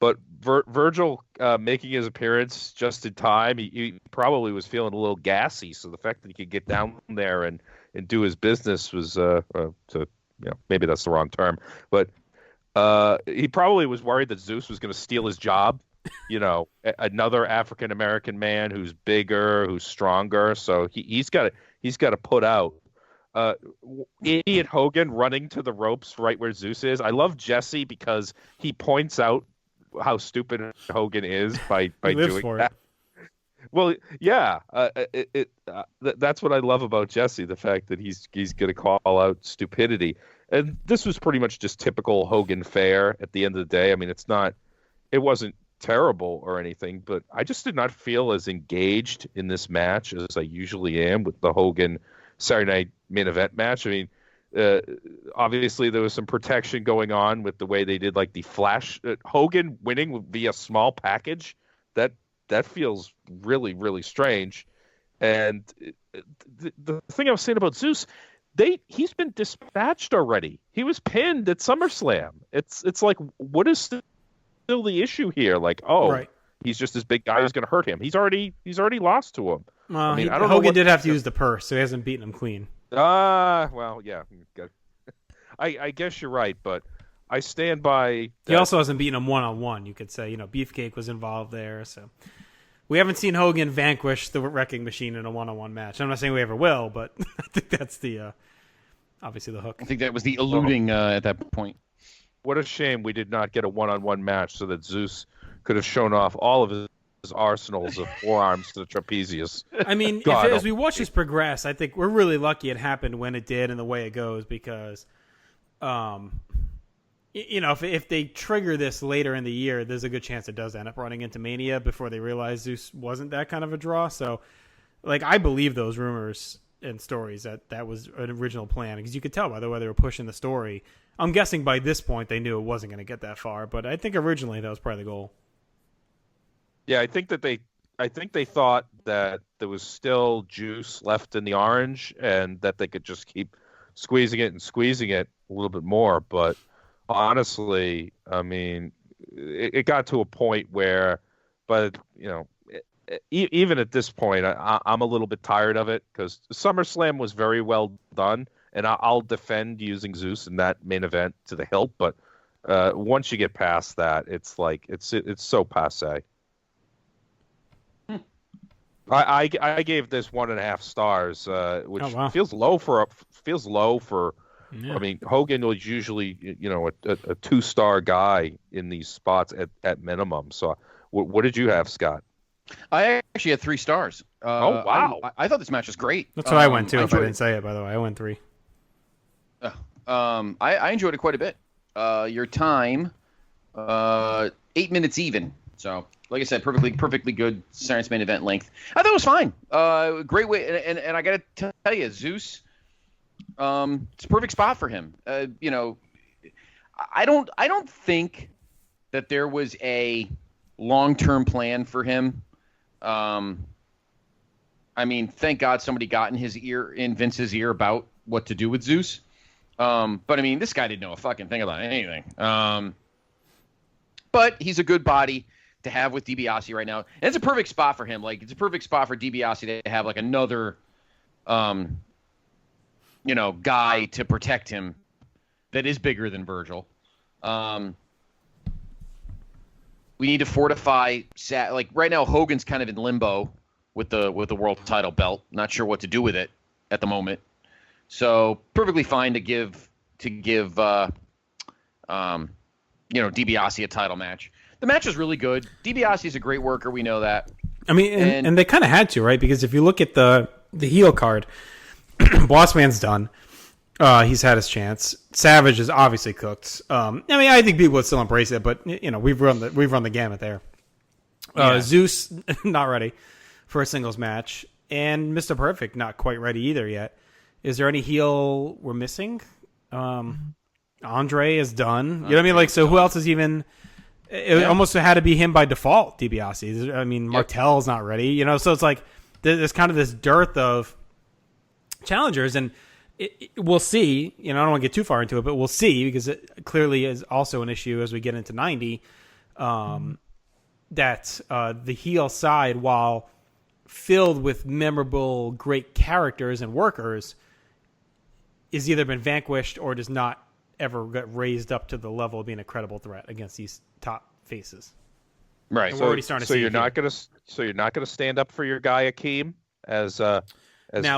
But Virgil making his appearance just in time, he probably was feeling a little gassy. So the fact that he could get down there and do his business was, maybe that's the wrong term, but he probably was worried that ZEUS was going to steal his job. Another African American man who's bigger, who's stronger. So he's got to put out. Idiot Hogan running to the ropes right where ZEUS is. I love Jesse because he points out how stupid Hogan is by doing that. Well, yeah, that's what I love about Jesse, the fact that he's going to call out stupidity. And this was pretty much just typical Hogan fare at the end of the day. I mean, it wasn't terrible or anything, but I just did not feel as engaged in this match as I usually am with the Hogan Saturday Night Main Event match. I mean, obviously there was some protection going on with the way they did like the flash. Hogan winning via small package, that feels really, really strange. And the thing I was saying about ZEUS, he's been dispatched already. He was pinned at SummerSlam. It's like, what is still the issue here? Like, right. He's just this big guy who's going to hurt him. He's already lost to him. Well, Hogan did have to use the purse, so he hasn't beaten him clean. Well, yeah. I guess you're right, but I stand by that. He also hasn't beaten him one-on-one, you could say. Beefcake was involved there, so we haven't seen Hogan vanquish the Wrecking Machine in a one-on-one match. I'm not saying we ever will, but I think that's the obviously the hook. I think that was the alluding at that point. What a shame we did not get a one-on-one match so that ZEUS could have shown off all of his arsenals of forearms to the trapezius. I mean, as we watch this progress, I think we're really lucky it happened when it did and the way it goes, because, if they trigger this later in the year, there's a good chance it does end up running into Mania before they realize ZEUS wasn't that kind of a draw. So, I believe those rumors and stories that was an original plan, because you could tell by the way they were pushing the story. I'm guessing by this point they knew it wasn't going to get that far, but I think originally that was probably the goal. Yeah, I think they thought that there was still juice left in the orange and that they could just keep squeezing it a little bit more. But honestly, I mean, it got to a point where, but even at this point, I'm a little bit tired of it because SummerSlam was very well done, and I'll defend using ZEUS in that main event to the hilt. But once you get past that, it's like it's so passé. I gave this 1.5 stars, which feels low for. Yeah. I mean, Hogan was usually a 2-star guy in these spots at minimum. So, what did you have, Scott? I actually had 3 stars. Oh wow! I thought this match was great. That's what I went to. If I didn't say it, by the way, I went 3. I enjoyed it quite a bit. Your time, 8 minutes even. So, like I said, perfectly good Science main event length. I thought it was fine. Great way, and I got to tell you, ZEUS, it's a perfect spot for him. I don't think that there was a long-term plan for him. I mean, thank God somebody got in Vince's ear about what to do with ZEUS. But I mean, this guy didn't know a fucking thing about anything. But he's a good body to have with DiBiase right now. And it's a perfect spot for him. Like, it's a perfect spot for DiBiase to have like another, guy to protect him that is bigger than Virgil. We need to fortify. Like right now, Hogan's kind of in limbo with the world title belt. Not sure what to do with it at the moment. So perfectly fine to give DiBiase a title match. The match was really good. DiBiase is a great worker. We know that. I mean, and they kind of had to, right? Because if you look at the heel card, Bossman's done. He's had his chance. Savage is obviously cooked. I mean, I think people would still embrace it, but we've run the gamut there. ZEUS not ready for a singles match, and Mr. Perfect not quite ready either yet. Is there any heel we're missing? Andre is done. You know what I mean? Like, so who else is even? It almost had to be him by default. DiBiase. I mean, Martel's not ready. So it's like there's kind of this dearth of challengers, and we'll see. I don't want to get too far into it, but we'll see because it clearly is also an issue as we get into 90. That the heel side, while filled with memorable, great characters and workers, is either been vanquished or does not ever get raised up to the level of being a credible threat against these top faces. Right. And we're already starting to see. You're not gonna stand up for your guy Akeem as now.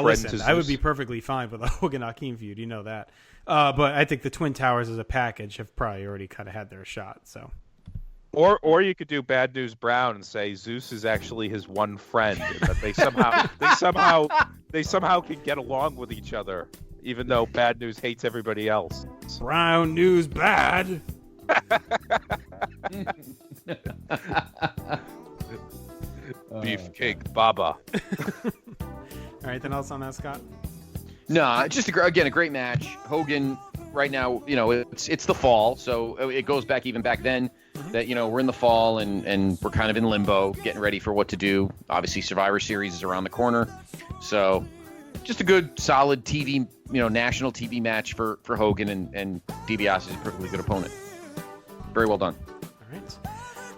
Listen, I would be perfectly fine with a Hogan Akeem feud. You know that. But I think the Twin Towers as a package have probably already kind of had their shot. So. Or you could do Bad News Brown and say ZEUS is actually his one friend, and that they somehow can get along with each other, even though Bad News hates everybody else. Brown news bad. Beefcake Baba. All right, anything else on that, Scott? No, just a great match. Hogan right now, it's the fall, so it goes back even back then that we're in the fall and we're kind of in limbo, getting ready for what to do. Obviously, Survivor Series is around the corner, so just a good, solid TV, national TV match for Hogan, and DiBiase is a perfectly good opponent. Very well done.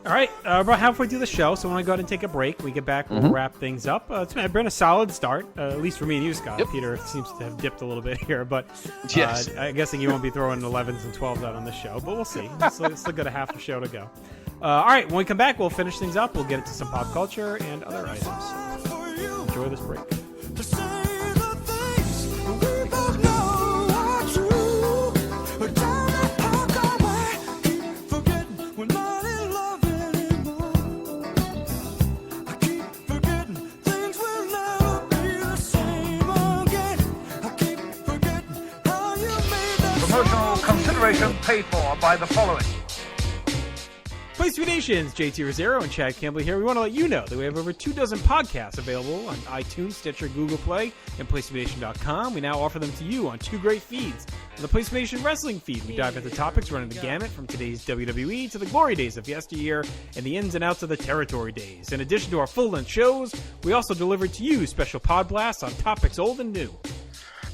All right, about halfway through the show, so when I go ahead and take a break, we get back, we'll wrap things up. It's been a solid start, at least for me and you, Scott. Yep. Peter seems to have dipped a little bit here, but yes. I'm guessing you won't be throwing 11s and 12s out on this show, but we'll see. It's still got a half a show to go. All right, when we come back, we'll finish things up. We'll get into some pop culture and other items. Enjoy this break. Promotional consideration paid for by the following. Place to Be Nations, JT Rosero and Chad Campbell here. We want to let you know that we have over 24 podcasts available on iTunes, Stitcher, Google Play, and PlaceToBeNation.com. We now offer them to you on 2 great feeds. On the Place to Be Nation Wrestling feed, we dive into topics running the gamut from today's WWE to the glory days of yesteryear and the ins and outs of the territory days. In addition to our full-length shows, we also deliver to you special pod blasts on topics old and new.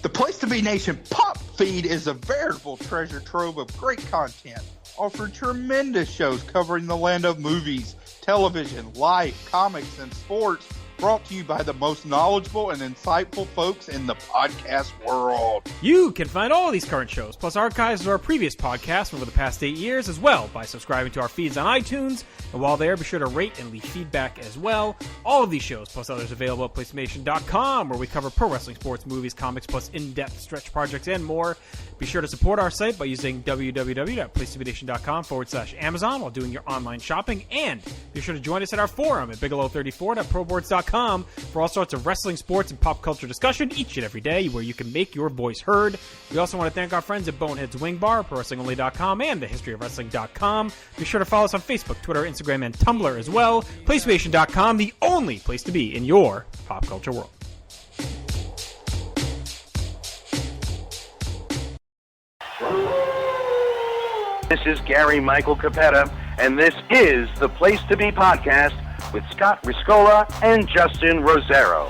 The Place to Be Nation Pop feed is a veritable treasure trove of great content, offering tremendous shows covering the land of movies, television, life, comics, and sports, brought to you by the most knowledgeable and insightful folks in the podcast world. You can find all of these current shows, plus archives of our previous podcasts from over the past 8 years as well, by subscribing to our feeds on iTunes. And while there, be sure to rate and leave feedback as well. All of these shows, plus others, available at PlayStation.com, where we cover pro wrestling, sports, movies, comics, plus in-depth stretch projects and more. Be sure to support our site by using www.PlayStationNation.com/Amazon while doing your online shopping. And be sure to join us at our forum at Bigelow34.proboards.com for all sorts of wrestling, sports, and pop culture discussion each and every day, where you can make your voice heard. We also want to thank our friends at Bonehead's Wing Bar, ProWrestlingOnly.com, and TheHistoryOfWrestling.com. Be sure to follow us on Facebook, Twitter, Instagram, and Tumblr as well. PlayStation.com, the only place to be in your pop culture world. This is Gary Michael Capetta, and this is the Place to Be podcast with Scott Riscola and Justin Rosero.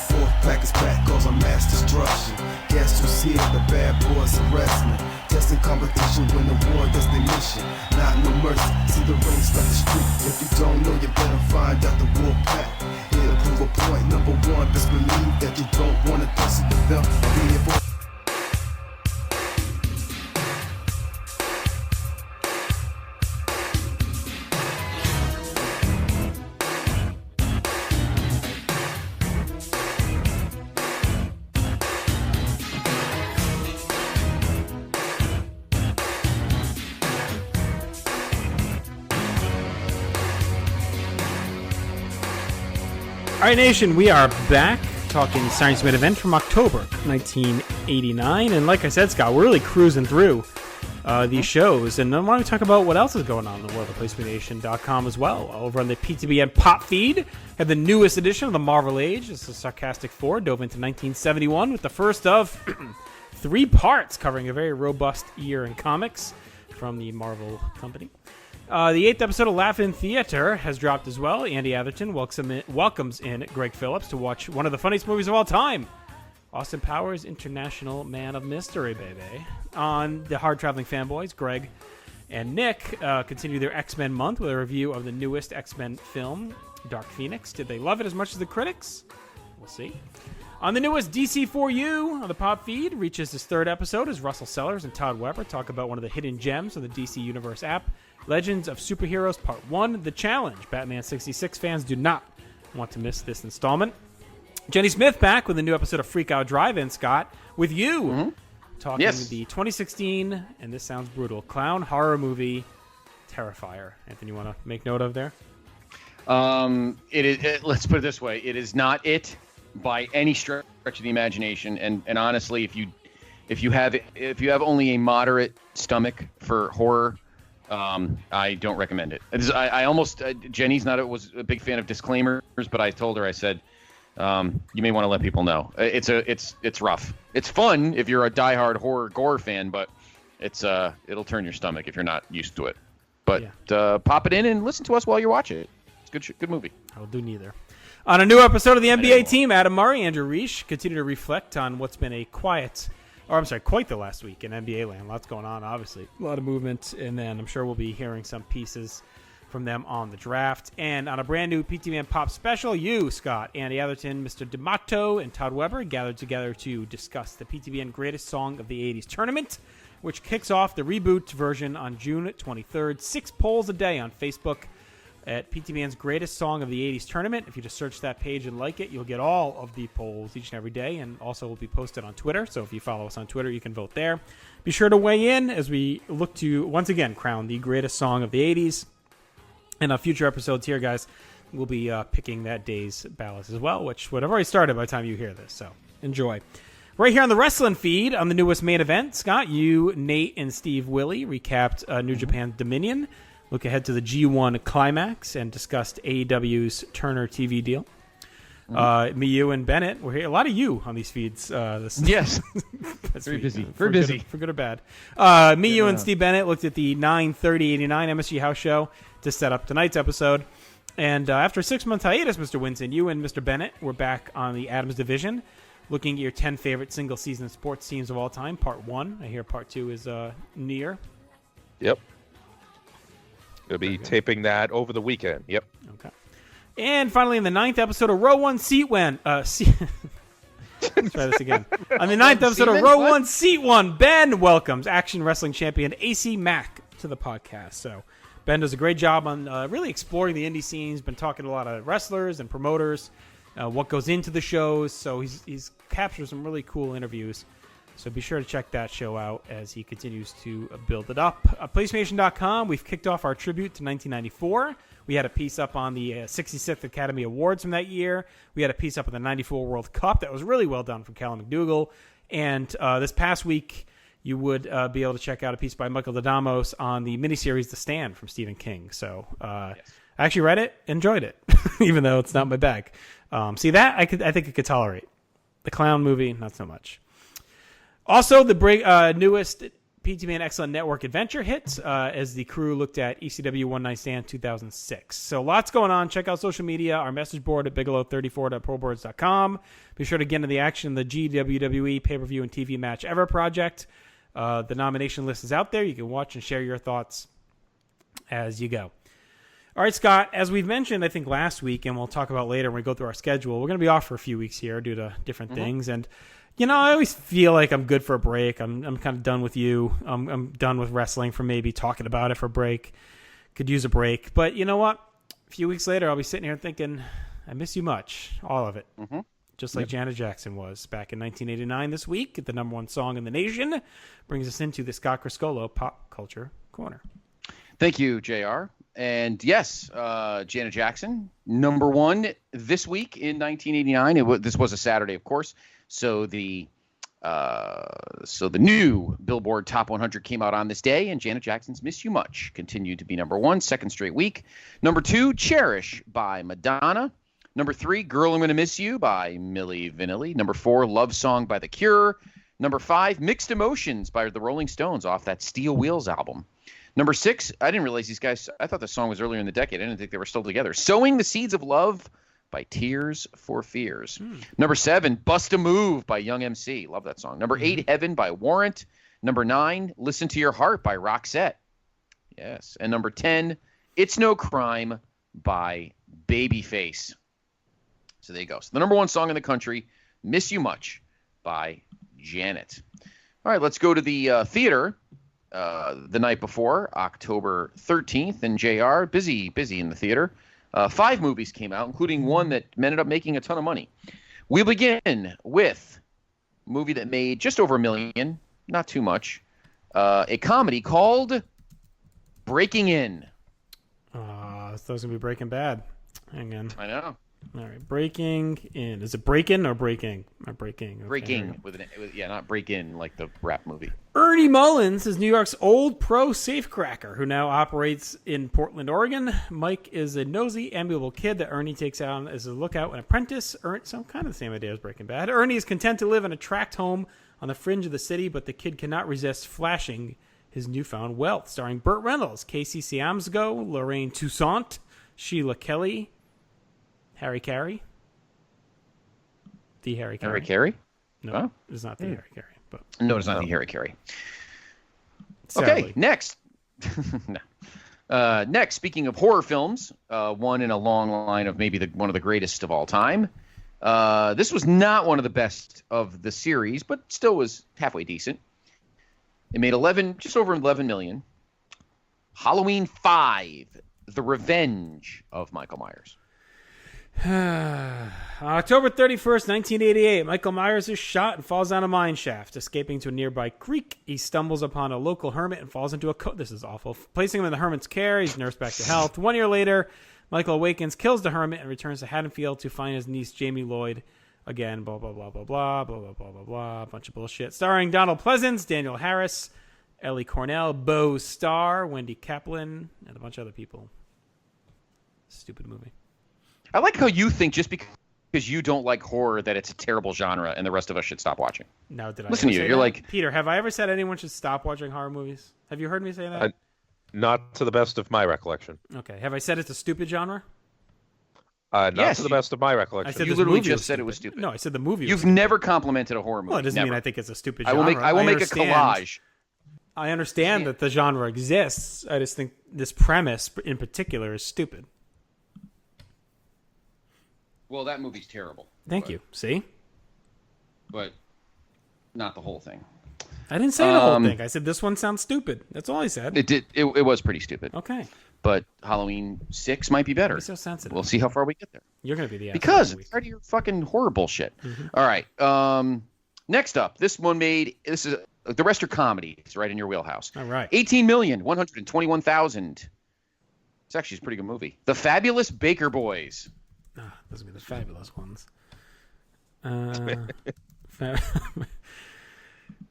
Fourth pack is back, cause I'm mass destruction. Guess who's here? The bad boys of wrestling. Testing competition, win the war, that's their mission. Not no mercy, see the ring, start the street. If you don't know, you better find out the war pack. Here to prove a point, number one, best believe that you don't want to test it to them. Be able All right, Nation, we are back talking Science Made event from October 1989. And like I said, Scott, we're really cruising through these shows. And then why don't we talk about what else is going on in the world of PlayStation.com as well. Over on the PTBN Pop feed, had the newest edition of the Marvel Age. This is Sarcastic 4, dove into 1971 with the first of 3 parts covering a very robust year in comics from the Marvel company. The 8th episode of Laugh-In Theater has dropped as well. Andy Atherton welcomes in Greg Phillips to watch one of the funniest movies of all time, Austin Powers' International Man of Mystery, baby. On the Hard Traveling Fanboys, Greg and Nick continue their X-Men month with a review of the newest X-Men film, Dark Phoenix. Did they love it as much as the critics? We'll see. On the newest DC4U on the Pop feed, reaches its 3rd episode as Russell Sellers and Todd Weber talk about one of the hidden gems of the DC Universe app, Legends of Superheroes Part 1, The Challenge. Batman 66 fans do not want to miss this installment. Jenny Smith back with a new episode of Freak Out Drive-In, Scott, with you. Talking the 2016, and this sounds brutal, clown horror movie, Terrifier. Anything you want to make note of there? Let's put it this way. It is not it by any stretch of the imagination. And honestly, if you have only a moderate stomach for horror, I don't recommend it. Jenny's was a big fan of disclaimers, but I told her, I said, you may want to let people know. It's rough. It's fun if you're a diehard horror gore fan, but it'll turn your stomach if you're not used to it. But pop it in and listen to us while you watch it. It's good movie. I'll do neither. On a new episode of the NBA team, Adam Murray, Andrew Reich continue to reflect on what's been quite the last week in NBA land. Lots going on, obviously. A lot of movement, and then I'm sure we'll be hearing some pieces from them on the draft. And on a brand new PTBN Pop special, you, Scott, Andy Atherton, Mr. D'Amato, and Todd Weber gathered together to discuss the PTBN Greatest Song of the 80s tournament, which kicks off the Reboot version on June 23rd. 6 polls a day on Facebook at PTBN's Greatest Song of the 80s tournament. If you just search that page and like it, you'll get all of the polls each and every day, and also will be posted on Twitter. So if you follow us on Twitter, you can vote there. Be sure to weigh in as we look to, once again, crown the greatest song of the 80s. And on future episodes here, guys, we'll be picking that day's ballots as well, which would have already started by the time you hear this. So enjoy. Right here on the wrestling feed, on the newest main event, Scott, you, Nate, and Steve Willie recapped New Japan Dominion. Look ahead to the G1 Climax and discussed AEW's Turner TV deal. Me, you, and Bennett. We're here. A lot of you on these feeds. Yes. Very busy. Very busy. For good or bad. Me, you, and Steve Bennett looked at the 9/30/89 MSG House Show to set up tonight's episode. And after a 6-month hiatus, Mr. Winson, you and Mr. Bennett were back on the Adams Division looking at your 10 favorite single-season sports teams of all time, part 1. I hear part 2 is near. Yep. Going to be taping that over the weekend. Yep. Okay. And finally, in the 9th episode of Row 1 Seat 1... Let's try this again. On the 9th episode of Row 1 Seat 1, Ben welcomes Action Wrestling Champion AC Mack to the podcast. So Ben does a great job on really exploring the indie scene. He's been talking to a lot of wrestlers and promoters, what goes into the shows. So he's captured some really cool interviews. So be sure to check that show out as he continues to build it up. PlayStation.com, we've kicked off our tribute to 1994. We had a piece up on the 66th Academy Awards from that year. We had a piece up on the 94 World Cup that was really well done from Callum McDougall. And this past week, you would be able to check out a piece by Michael Dodamos on the miniseries The Stand from Stephen King. So I actually read it, enjoyed it, even though it's not my bag. See, that I think I could tolerate. The clown movie, not so much. Also, the newest PTB and Excellent Network adventure hits as the crew looked at ECW One Night Stand 2006. So lots going on. Check out social media, our message board at bigelow34.proboards.com. Be sure to get into the action, the GWWE pay-per-view and TV match ever project. The nomination list is out there. You can watch and share your thoughts as you go. All right, Scott, as we've mentioned, I think last week, and we'll talk about later when we go through our schedule, we're going to be off for a few weeks here due to different things. And you know, I always feel like I'm good for a break. I'm kind of done with you. I'm done with wrestling for maybe talking about it for a break. Could use a break. But you know what? A few weeks later, I'll be sitting here thinking, I miss you much. All of it. Just like Janet Jackson was back in 1989 this week. The number one song in the nation. Brings us into the Scott Criscolo Pop Culture Corner. Thank you, JR. And yes, Janet Jackson, number one this week in 1989. This was a Saturday, of course. So the new Billboard Top 100 came out on this day, and Janet Jackson's "Miss You Much" continued to be number one, second straight week. Number 2, "Cherish" by Madonna. Number 3, "Girl, I'm Gonna Miss You" by Milli Vanilli. Number 4, "Love Song" by The Cure. Number 5, "Mixed Emotions" by the Rolling Stones off that Steel Wheels album. Number 6, I didn't realize these guys. I thought the song was earlier in the decade. I didn't think they were still together. "Sowing the Seeds of Love" by Tears for Fears. Number 7, "Bust a Move" by Young MC. Love that song. Number 8, "Heaven" by Warrant. Number 9, "Listen to Your Heart" by Roxette. Yes. And number 10, "It's No Crime" by Babyface. So there you go. So the number one song in the country, "Miss You Much" by Janet. All right, let's go to the theater the night before, October 13th. And JR, busy in the theater. 5 movies came out, including one that ended up making a ton of money. We'll begin with a movie that made just over $1 million, not too much. A comedy called Breaking In. This was going to be Breaking Bad. Hang on. I know. All right, Breaking In. Is it Breakin' or Breaking? Or Breaking. Okay, Breaking not Break In like the rap movie. Ernie Mullins is New York's old pro safecracker who now operates in Portland, Oregon. Mike is a nosy, amiable kid that Ernie takes on as a lookout and apprentice. So kind of the same idea as Breaking Bad. Ernie is content to live in a tract home on the fringe of the city, but the kid cannot resist flashing his newfound wealth. Starring Burt Reynolds, Casey Siamsgo, Lorraine Toussaint, Sheila Kelly, Harry Carey. The Harry Carey. Harry Carey? No, oh. It's not the Harry Carey. But no, it's not the Harry Carey. Sadly. Okay, next. Next, speaking of horror films, one in a long line of maybe one of the greatest of all time. This was not one of the best of the series, but still was halfway decent. It made just over 11 million. Halloween 5, The Revenge of Michael Myers. On October 31st, 1988, Michael Myers is shot and falls down a mine shaft. Escaping to a nearby creek, he stumbles upon a local hermit and falls into a This is awful. Placing him in the hermit's care, he's nursed back to health. 1 year later, Michael awakens, kills the hermit, and returns to Haddonfield to find his niece, Jamie Lloyd. Again, blah, blah, blah, blah, blah, blah, blah, blah, blah, blah. A bunch of bullshit. Starring Donald Pleasance, Daniel Harris, Ellie Cornell, Bo Starr, Wendy Kaplan, and a bunch of other people. Stupid movie. I like how you think just because you don't like horror that it's a terrible genre and the rest of us should stop watching. No, did I listen to you? You're that? like, Peter, have I ever said anyone should stop watching horror movies? Have you heard me say that? Not to the best of my recollection. Okay. Have I said it's a stupid genre? Not Yes, to the best of my recollection. I said You this literally movie just was said it was stupid. stupid. No, I said the movie. You've was stupid. never complimented a horror movie. Well, it doesn't never. mean I think it's a stupid I genre. will make a understand- collage. I understand that the genre exists. I just think this premise in particular is stupid. Well, that movie's terrible. Thank you. See? But not the whole thing. I didn't say the whole thing. I said this one sounds stupid. That's all I said. It did. It was pretty stupid. Okay. But Halloween 6 might be better. Be so sensitive. We'll see how far we get there. You're going to be the asshole Because of the it's part of your fucking horror bullshit. Mhm. All right. Next up, this is the rest are comedies, right in your wheelhouse. All right. 18,121,000. It's actually a pretty good movie. The Fabulous Baker Boys. Those would be the fabulous ones.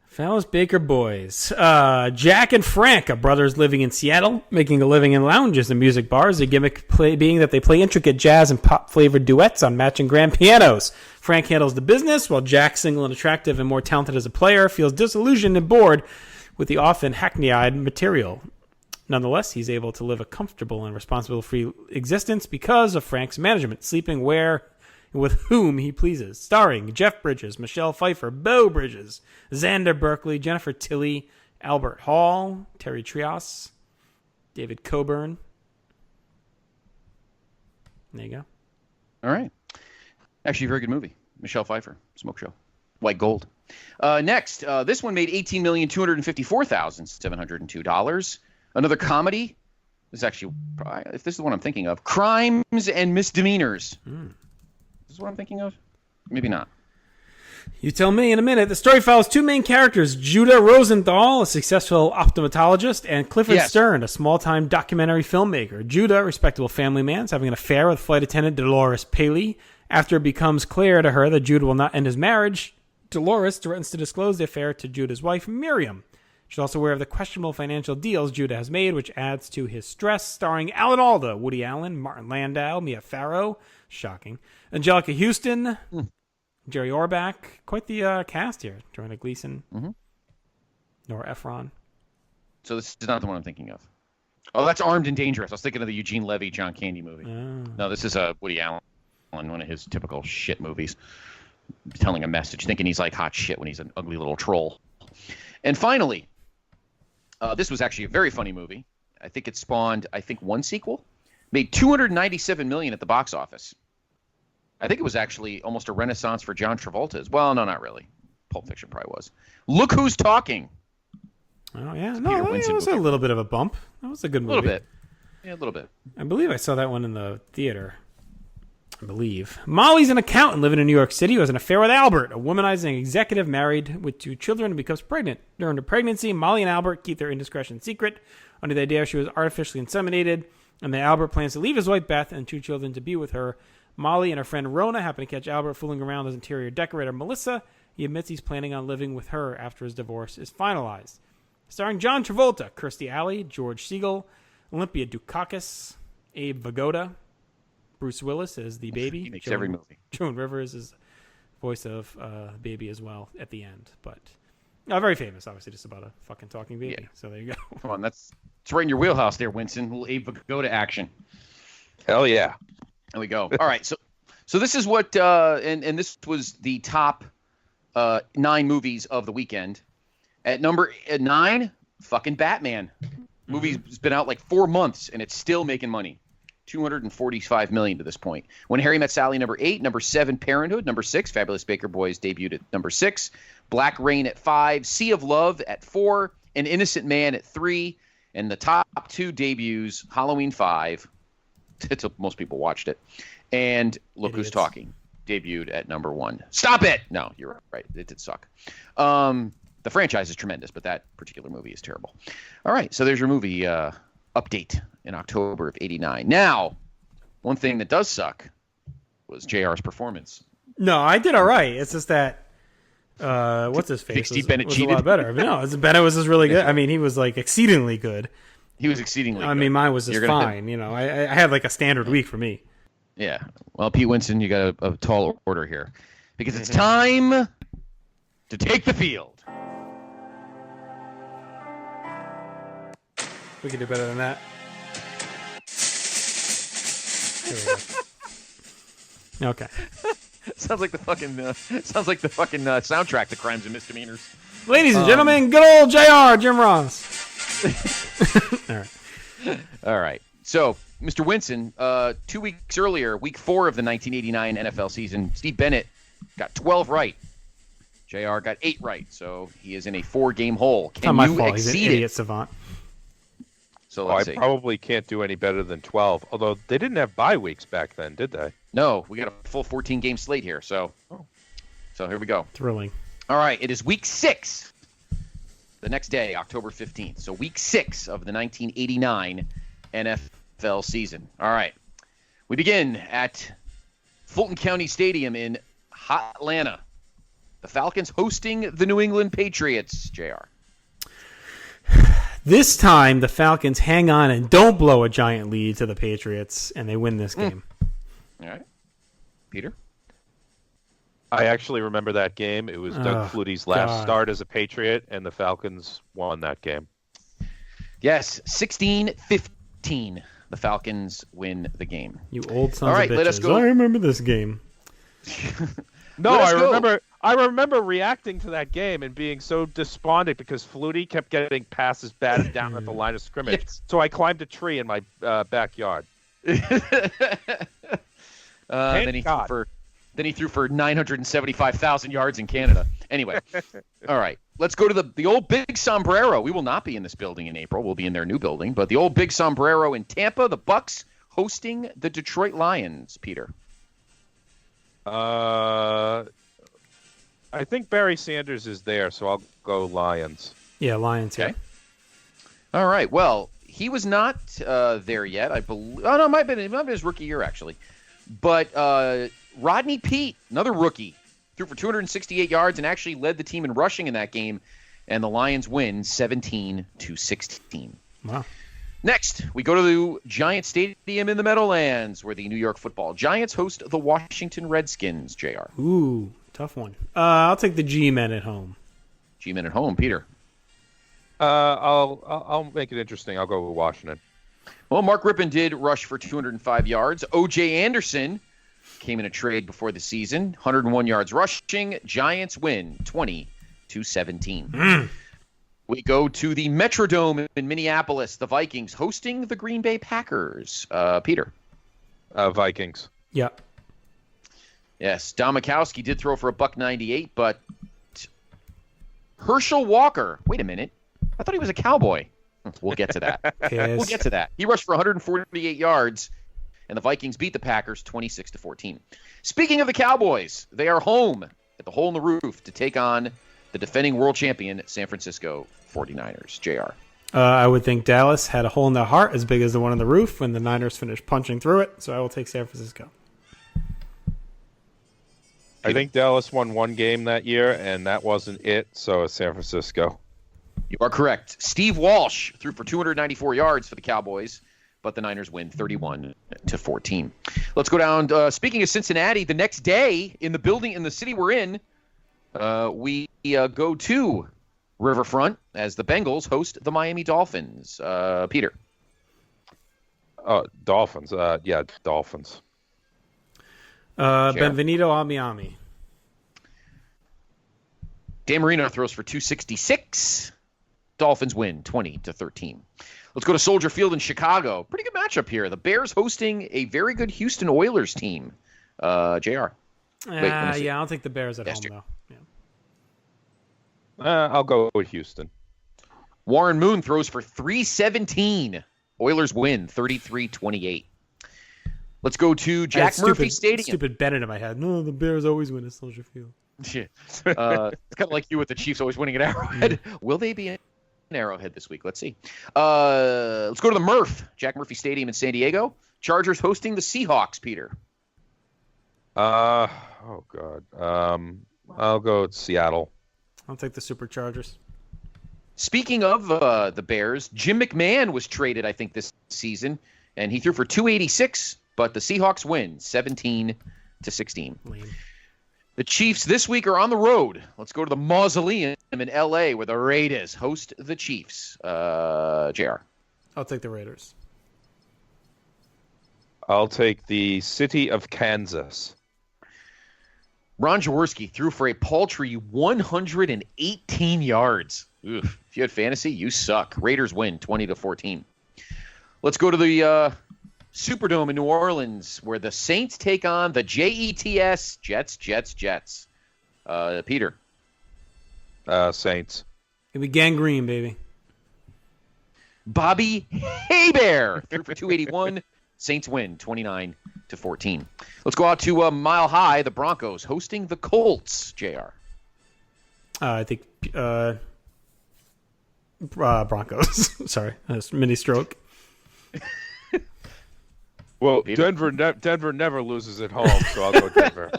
Fabulous Baker Boys. Jack and Frank are brothers living in Seattle, making a living in lounges and music bars. The gimmick being that they play intricate jazz and pop-flavored duets on matching grand pianos. Frank handles the business, while Jack, single and attractive and more talented as a player, feels disillusioned and bored with the often hackneyed material. Nonetheless, he's able to live a comfortable and responsibility-free existence because of Frank's management, sleeping where and with whom he pleases. Starring Jeff Bridges, Michelle Pfeiffer, Beau Bridges, Xander Berkeley, Jennifer Tilly, Albert Hall, Terry Trios, David Coburn. There you go. All right. Actually, a very good movie. Michelle Pfeiffer, Smoke Show. White Gold. Next, this one made $18,254,702. Another comedy. This is actually, if this is the one I'm thinking of, Crimes and Misdemeanors. Is this what I'm thinking of? Maybe not. You tell me in a minute. The story follows two main characters, Judah Rosenthal, a successful optometrologist, and Clifford Stern, a small-time documentary filmmaker. Judah, a respectable family man, is having an affair with flight attendant Dolores Paley. After it becomes clear to her that Judah will not end his marriage, Dolores threatens to disclose the affair to Judah's wife, Miriam. She's also aware of the questionable financial deals Judah has made, which adds to his stress. Starring Alan Alda, Woody Allen, Martin Landau, Mia Farrow, shocking, Angelica Houston, Jerry Orbach. Quite the cast here. Joanna Gleason, Nora Ephron. So this is not the one I'm thinking of. Oh, that's Armed and Dangerous. I was thinking of the Eugene Levy, John Candy movie. No, this is Woody Allen, one of his typical shit movies. Telling a message, thinking he's like hot shit when he's an ugly little troll. And finally, this was actually a very funny movie. I think it spawned, one sequel. Made $297 million at the box office. I think it was actually almost a renaissance for John Travolta. Well, no, not really. Pulp Fiction probably was. Look Who's Talking. Oh, yeah. It's No, Peter it Winson was movie. a little bit of a bump. That was a good movie. A little bit. Yeah, a little bit. I believe I saw that one in the theater. I believe. Molly's an accountant living in New York City who has an affair with Albert, a womanizing executive married with 2 children and becomes pregnant. During the pregnancy, Molly and Albert keep their indiscretion secret under the idea she was artificially inseminated, and that Albert plans to leave his wife Beth and 2 children to be with her. Molly and her friend Rona happen to catch Albert fooling around with interior decorator Melissa. He admits he's planning on living with her after his divorce is finalized. Starring John Travolta, Kirstie Alley, George Siegel, Olympia Dukakis, Abe Vigoda, Bruce Willis as the baby. He makes every movie. Joan Rivers is voice of baby as well at the end. But very famous, obviously, just about a fucking talking baby. Yeah. So there you go. Come on, it's right in your wheelhouse there, Winston. A little Abe Vigoda action. Hell yeah. There we go. All right, so this is what and this was the top 9 movies of the weekend. At number 9, fucking Batman. Movie's been out like 4 months and it's still making money. $245 million to this point. When Harry Met Sally, number 8. Number 7, Parenthood. Number 6, Fabulous Baker Boys debuted at number 6. Black Rain at 5. Sea of Love at 4. An Innocent Man at 3. And the top 2 debuts, Halloween 5. Most people watched it. And Look Who's Talking debuted at number 1. Stop it! No, you're right. It did suck. The franchise is tremendous, but that particular movie is terrible. All right, so there's your movie update in October of '89. Now, one thing that does suck was JR's performance. No, I did all right. It's just that what's his face Steve Bennett was a cheated? lot better. But no, Bennett was just really good. I mean, he was like exceedingly good. He was exceedingly good. I mean, mine was just fine. You know, I had like a standard week for me. Yeah. Well, Pete Winson, you got a tall order here because it's time to take the field. We can do better than that. Here we go. Okay. Sounds like the fucking soundtrack to Crimes and Misdemeanors. Ladies and gentlemen, good old JR, Jim Ross. All right. So, Mr. Winson, 2 weeks earlier, week 4 of the 1989 NFL season, Steve Bennett got 12 right. JR got 8 right, so he is in a 4-game hole. Can not you my fault. He's an exceed idiot it? savant. So let's see. I probably can't do any better than 12. Although they didn't have bye weeks back then, did they? No, we got a full 14-game slate here. So here we go. Thrilling. All right, it is week 6. The next day, October 15th. So week 6 of the 1989 NFL season. All right. We begin at Fulton County Stadium in Atlanta. The Falcons hosting the New England Patriots, JR. This time, the Falcons hang on and don't blow a giant lead to the Patriots, and they win this game. All right. Peter? I actually remember that game. It was Doug Flutie's last start as a Patriot, and the Falcons won that game. Yes, 16-15. The Falcons win the game. You old sons All right, of bitches. let us go. I remember this game. No, I remember reacting to that game and being so despondent because Flutie kept getting passes batted down at the line of scrimmage. Yes. So I climbed a tree in my backyard. Then he threw for 975,000 yards in Canada. Anyway, all right. Let's go to the old Big Sombrero. We will not be in this building in April. We'll be in their new building. But the old Big Sombrero in Tampa, the Bucks hosting the Detroit Lions, Peter. I think Barry Sanders is there, so I'll go Lions. Yeah, Lions. Okay. Yeah. All right. Well, he was not there yet, I believe. Oh, no, it might have been his rookie year, actually. But Rodney Peete, another rookie, threw for 268 yards and actually led the team in rushing in that game, and the Lions win 17-16. Wow. Next, we go to the Giant Stadium in the Meadowlands, where the New York Football Giants host the Washington Redskins, JR. Ooh, tough one. I'll take the G-Men at home. G-Men at home, Peter. I'll make it interesting. I'll go with Washington. Well, Mark Rippon did rush for 205 yards. O.J. Anderson came in a trade before the season. 101 yards rushing. Giants win 20-17. We go to the Metrodome in Minneapolis. The Vikings hosting the Green Bay Packers. Peter. Vikings. Yeah. Yes, Don Majkowski did throw for $198, but Herschel Walker. Wait a minute. I thought he was a Cowboy. We'll get to that. Yes. We'll get to that. He rushed for 148 yards, and the Vikings beat the Packers 26-14. Speaking of the Cowboys, they are home at the Hole in the Roof to take on the defending world champion San Francisco 49ers. JR. I would think Dallas had a hole in their heart as big as the one on the roof when the Niners finished punching through it, so I will take San Francisco. I think Dallas won one game that year, and that wasn't it, so it's San Francisco. You are correct. Steve Walsh threw for 294 yards for the Cowboys, but the Niners win 31-14. Let's go down. Speaking of Cincinnati, the next day in the building in the city we're in, we go to Riverfront as the Bengals host the Miami Dolphins. Peter. Dolphins. Yeah, Dolphins. Benvenido a Miami. Dan Marino throws for 266. Dolphins win 20-13. Let's go to Soldier Field in Chicago. Pretty good matchup here. The Bears hosting a very good Houston Oilers team. JR. Yeah, I'll take the Bears at home, though. Yeah. I'll go with Houston. Warren Moon throws for 317. Oilers win 33-28. Let's go to Jack Murphy Stadium. Stupid Bennett in my head. No, the Bears always win at Soldier Field. Yeah. It's kind of like you with the Chiefs always winning at Arrowhead. Will they be in Arrowhead this week? Let's see. Let's go to the Murph, Jack Murphy Stadium in San Diego. Chargers hosting the Seahawks, Peter. Oh, God. I'll go with Seattle. I'll take the Superchargers. Speaking of the Bears, Jim McMahon was traded, I think, this season, and he threw for 286, but the Seahawks win 17-16. Lame. The Chiefs this week are on the road. Let's go to the Mausoleum in L.A. where the Raiders host the Chiefs. JR. I'll take the Raiders. I'll take the city of Kansas. Ron Jaworski threw for a paltry 118 yards. Oof. If you had fantasy, you suck. Raiders win 20-14. Let's go to the Superdome in New Orleans, where the Saints take on the Jets. Jets. Peter. Saints. It'll be gangrene, baby. Bobby Hebert threw for 281. Saints win 29-14. Let's go out to Mile High. The Broncos hosting the Colts. JR. I think Broncos. Sorry, that's a mini stroke. Well, Denver never loses at home, so I'll go Denver.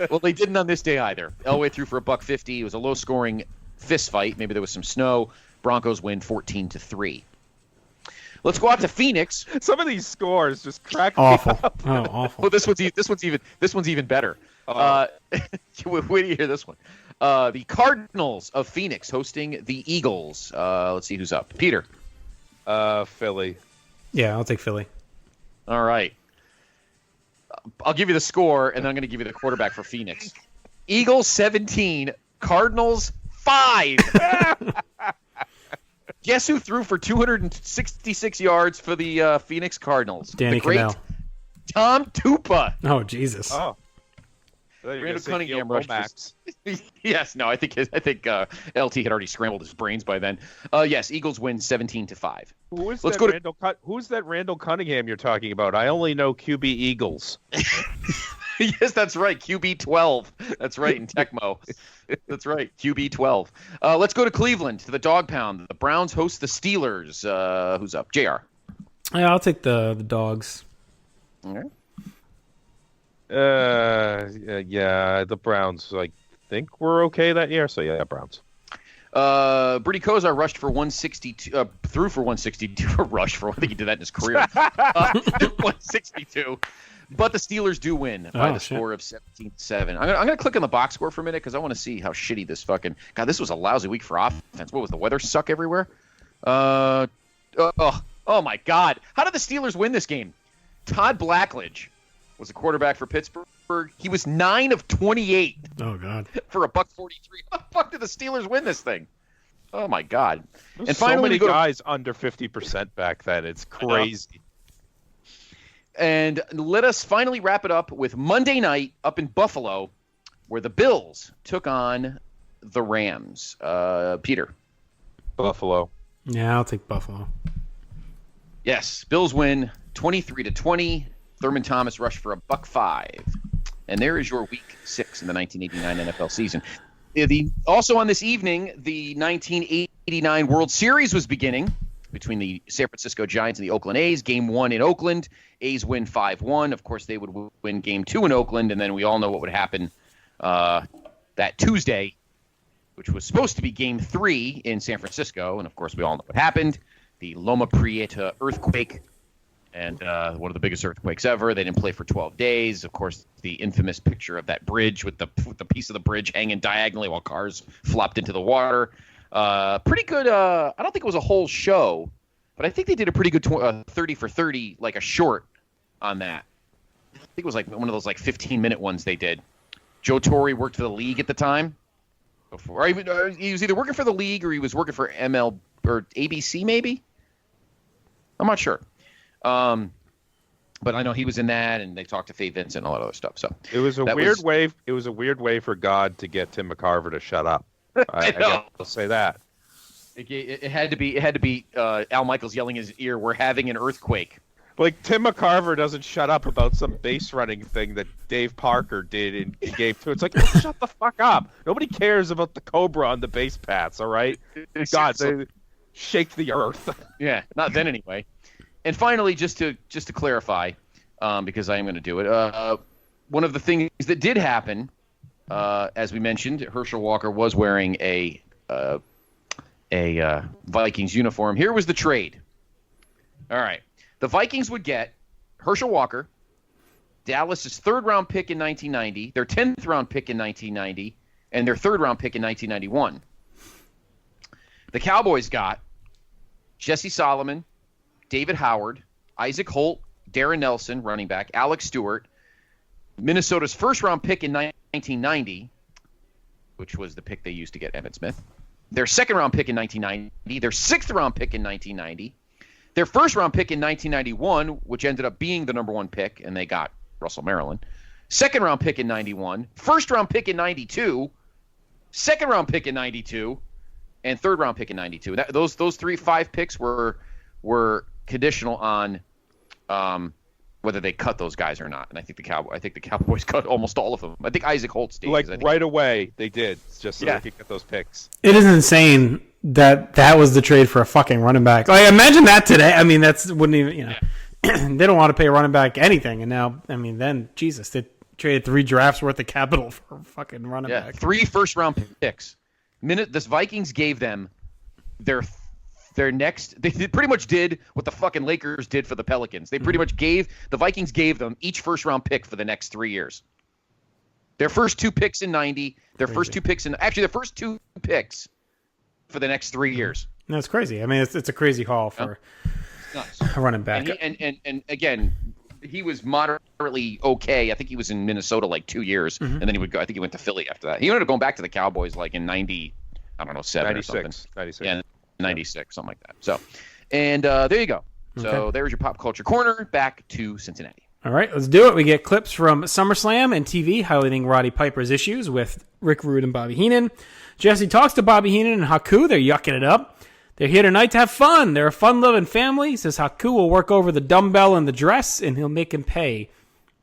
Well, they didn't on this day either. Elway threw for $150. It was a low-scoring fist fight. Maybe there was some snow. Broncos win 14-3. Let's go out to Phoenix. Some of these scores just crack awful. me up. Oh, awful. Well, this one's even better. Wait till you hear this one. The Cardinals of Phoenix hosting the Eagles. Let's see who's up. Peter. Philly. Yeah, I'll take Philly. All right. I'll give you the score, and then I'm going to give you the quarterback for Phoenix. Eagles 17, Cardinals 5. Guess who threw for 266 yards for the Phoenix Cardinals? Danny the great Cannell. Tom Tupa. Oh, Jesus. Oh. Randall Cunningham rushed. Yes, no, I think LT had already scrambled his brains by then. Yes, Eagles win 17-5. Who's that Randall Cunningham you're talking about? I only know QB Eagles. Yes, that's right. QB 12. That's right, in Tecmo. That's right, QB 12. Let's go to Cleveland, to the Dog Pound. The Browns host the Steelers. Who's up? JR. Yeah, I'll take the Dogs. All right. Yeah, the Browns, I think we're okay that year, so yeah, Browns. Brady Kosar rushed for 162, threw for 162, rushed for, I think he did that in his career. 162. But the Steelers do win by the score of 17-7. I'm gonna click on the box score for a minute because I want to see how shitty this fucking... God, this was a lousy week for offense. What was the weather suck everywhere? Oh my God. How did the Steelers win this game? Todd Blackledge was a quarterback for Pittsburgh. He was 9 of 28. Oh, God. For $143. How the fuck did the Steelers win this thing? Oh, my God. There's and finally, so many guys under 50% back then. It's crazy. And let us finally wrap it up with Monday night up in Buffalo, where the Bills took on the Rams. Peter. Buffalo. Yeah, I'll take Buffalo. Yes, Bills win 23-20. Thurman Thomas rushed for $105. And there is your Week 6 in the 1989 NFL season. Also on this evening, the 1989 World Series was beginning between the San Francisco Giants and the Oakland A's. Game 1 in Oakland. A's win 5-1. Of course, they would win Game 2 in Oakland, and then we all know what would happen that Tuesday, which was supposed to be Game 3 in San Francisco. And, of course, we all know what happened. The Loma Prieta earthquake. And one of the biggest earthquakes ever. They didn't play for 12 days. Of course, the infamous picture of that bridge with the piece of the bridge hanging diagonally while cars flopped into the water. Pretty good. I don't think it was a whole show, but I think they did a pretty good 30 for 30, like a short on that. I think it was like one of those like 15-minute ones they did. Joe Torre worked for the league at the time. Before he was either working for the league or he was working for ML or ABC maybe. I'm not sure. But I know he was in that, and they talked to Faye Vincent and all that other stuff. So it was a weird way. It was a weird way for God to get Tim McCarver to shut up. I gotta say that. It had to be Al Michaels yelling in his ear, "We're having an earthquake." Like Tim McCarver doesn't shut up about some base running thing that Dave Parker did in Game 2. It's like, shut the fuck up. Nobody cares about the Cobra on the base paths. All right, God, they shake the earth. Yeah, not then anyway. And finally, just to clarify, because I am going to do it, one of the things that did happen, as we mentioned, Herschel Walker was wearing a Vikings uniform. Here was the trade. All right. The Vikings would get Herschel Walker, Dallas's third-round pick in 1990, their 10th-round pick in 1990, and their third-round pick in 1991. The Cowboys got Jesse Solomon, David Howard, Isaac Holt, Darren Nelson, running back, Alex Stewart, Minnesota's first-round pick in 1990, which was the pick they used to get Emmitt Smith. Their second-round pick in 1990. Their sixth-round pick in 1990. Their first-round pick in 1991, which ended up being the number one pick, and they got Russell Maryland. Second-round pick in 91. First-round pick in 92. Second-round pick in 92. And third-round pick in 92. Those 5 picks were conditional on whether they cut those guys or not. And I think the Cowboys cut almost all of them. I think Isaac Holtz did. Right away, they did, just so they could get those picks. It is insane that was the trade for a fucking running back. Like, imagine that today. I mean, wouldn't even, they don't want to pay a running back anything. And now, I mean, then, Jesus, they traded 3 drafts worth of capital for a fucking running back. 3 first-round picks. This Vikings gave them their next. They pretty much did what the fucking Lakers did for the Pelicans. They pretty much the Vikings gave them each first-round pick for the next 3 years. Their first 2 picks in 90. Their first 2 picks their first 2 picks for the next 3 years. No, it's crazy. I mean, it's a crazy haul for a running back. And again, he was moderately okay. I think he was in Minnesota like 2 years, and then he would go. I think he went to Philly after that. He ended up going back to the Cowboys like in 90, I don't know, 7 96, or something. 96. Yeah, 96, something like that. So, and there you go. So there's your pop culture corner. Back to Cincinnati. All right, let's do it. We get clips from SummerSlam and TV highlighting Roddy Piper's issues with Rick Rude and Bobby Heenan. Jesse talks to Bobby Heenan and Haku. They're yucking it up. They're here tonight to have fun. They're a fun-loving family. He says Haku will work over the dumbbell and the dress, and he'll make him pay.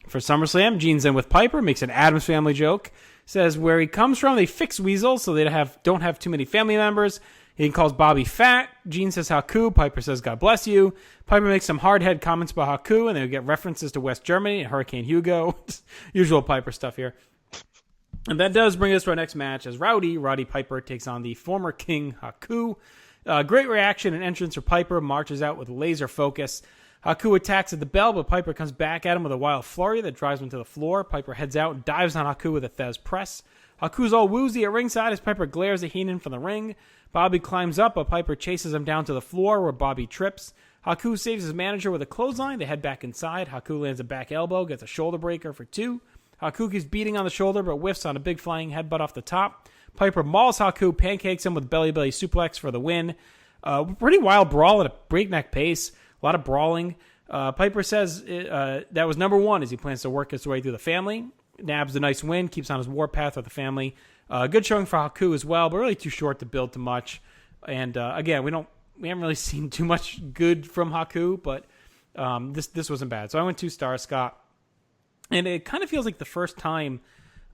For SummerSlam, Gene's in with Piper, makes an Addams Family joke. Says where he comes from, they fix Weasel so they don't have too many family members. He calls Bobby fat. Gene says Haku. Piper says God bless you. Piper makes some hard-head comments about Haku, and they get references to West Germany and Hurricane Hugo. Usual Piper stuff here. And that does bring us to our next match as Roddy Piper takes on the former King Haku. Great reaction and entrance for Piper, marches out with laser focus. Haku attacks at the bell, but Piper comes back at him with a wild flurry that drives him to the floor. Piper heads out and dives on Haku with a Thez press. Haku's all woozy at ringside as Piper glares at Heenan from the ring. Bobby climbs up, but Piper chases him down to the floor where Bobby trips. Haku saves his manager with a clothesline. They head back inside. Haku lands a back elbow, gets a shoulder breaker for 2. Haku keeps beating on the shoulder, but whiffs on a big flying headbutt off the top. Piper mauls Haku, pancakes him with belly suplex for the win. Pretty wild brawl at a breakneck pace. A lot of brawling. Piper says that was number 1 as he plans to work his way through the family. Nabs the nice win, keeps on his warpath with the family. Good showing for Haku as well, but really too short to build too much. And again, we haven't really seen too much good from Haku, but this wasn't bad. So I went 2 stars, Scott. And it kind of feels like the first time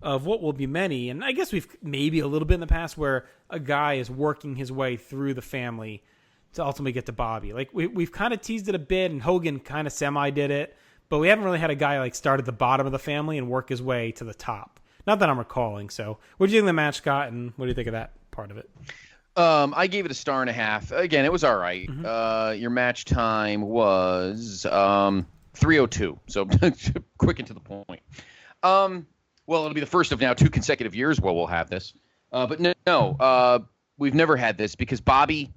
of what will be many, and I guess we've maybe a little bit in the past where a guy is working his way through the family to ultimately get to Bobby. Like we've kind of teased it a bit, and Hogan kind of semi did it, but we haven't really had a guy like start at the bottom of the family and work his way to the top. Not that I'm recalling. So what do you think of the match, Scott, and what do you think of that part of it? I gave it a 1.5 stars. Again, it was all right. Mm-hmm. Your match time was 3:02, so quick and to the point. Well, it'll be the first of now 2 consecutive years where we'll have this. But no, we've never had this because Bobby.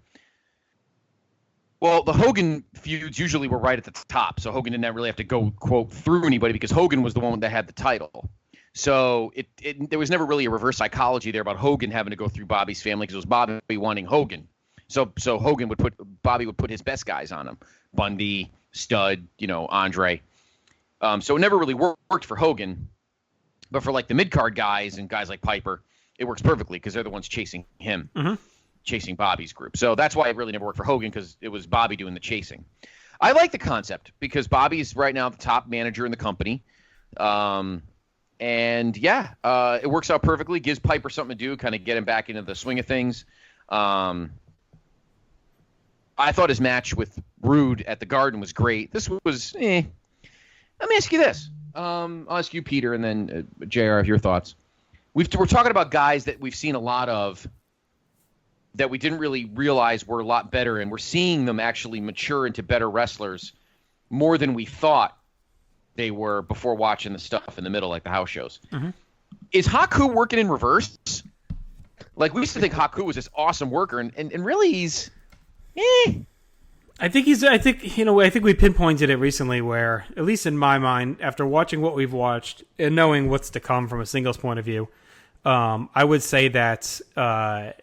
Well, the Hogan feuds usually were right at the top, so Hogan didn't really have to go, quote, through anybody because Hogan was the one that had the title. So there was never really a reverse psychology there about Hogan having to go through Bobby's family because it was Bobby wanting Hogan. So Bobby would put his best guys on him, Bundy, Stud, Andre. So it never really worked for Hogan, but for like the mid-card guys and guys like Piper, it works perfectly because they're the ones chasing him. Mm-hmm. Chasing Bobby's group. So that's why it really never worked for Hogan because it was Bobby doing the chasing. I like the concept because Bobby's right now the top manager in the company. It works out perfectly. Gives Piper something to do, kind of get him back into the swing of things. I thought his match with Rude at the Garden was great. This was, Let me ask you this. I'll ask you, Peter, and then JR, your thoughts. We're talking about guys that we've seen a lot of that we didn't really realize were a lot better, and we're seeing them actually mature into better wrestlers more than we thought they were before watching the stuff in the middle, like the house shows. Mm-hmm. Is Haku working in reverse? Like, we used to think Haku was this awesome worker, and really he's, I think we pinpointed it recently where, at least in my mind, after watching what we've watched and knowing what's to come from a singles point of view, I would say that, I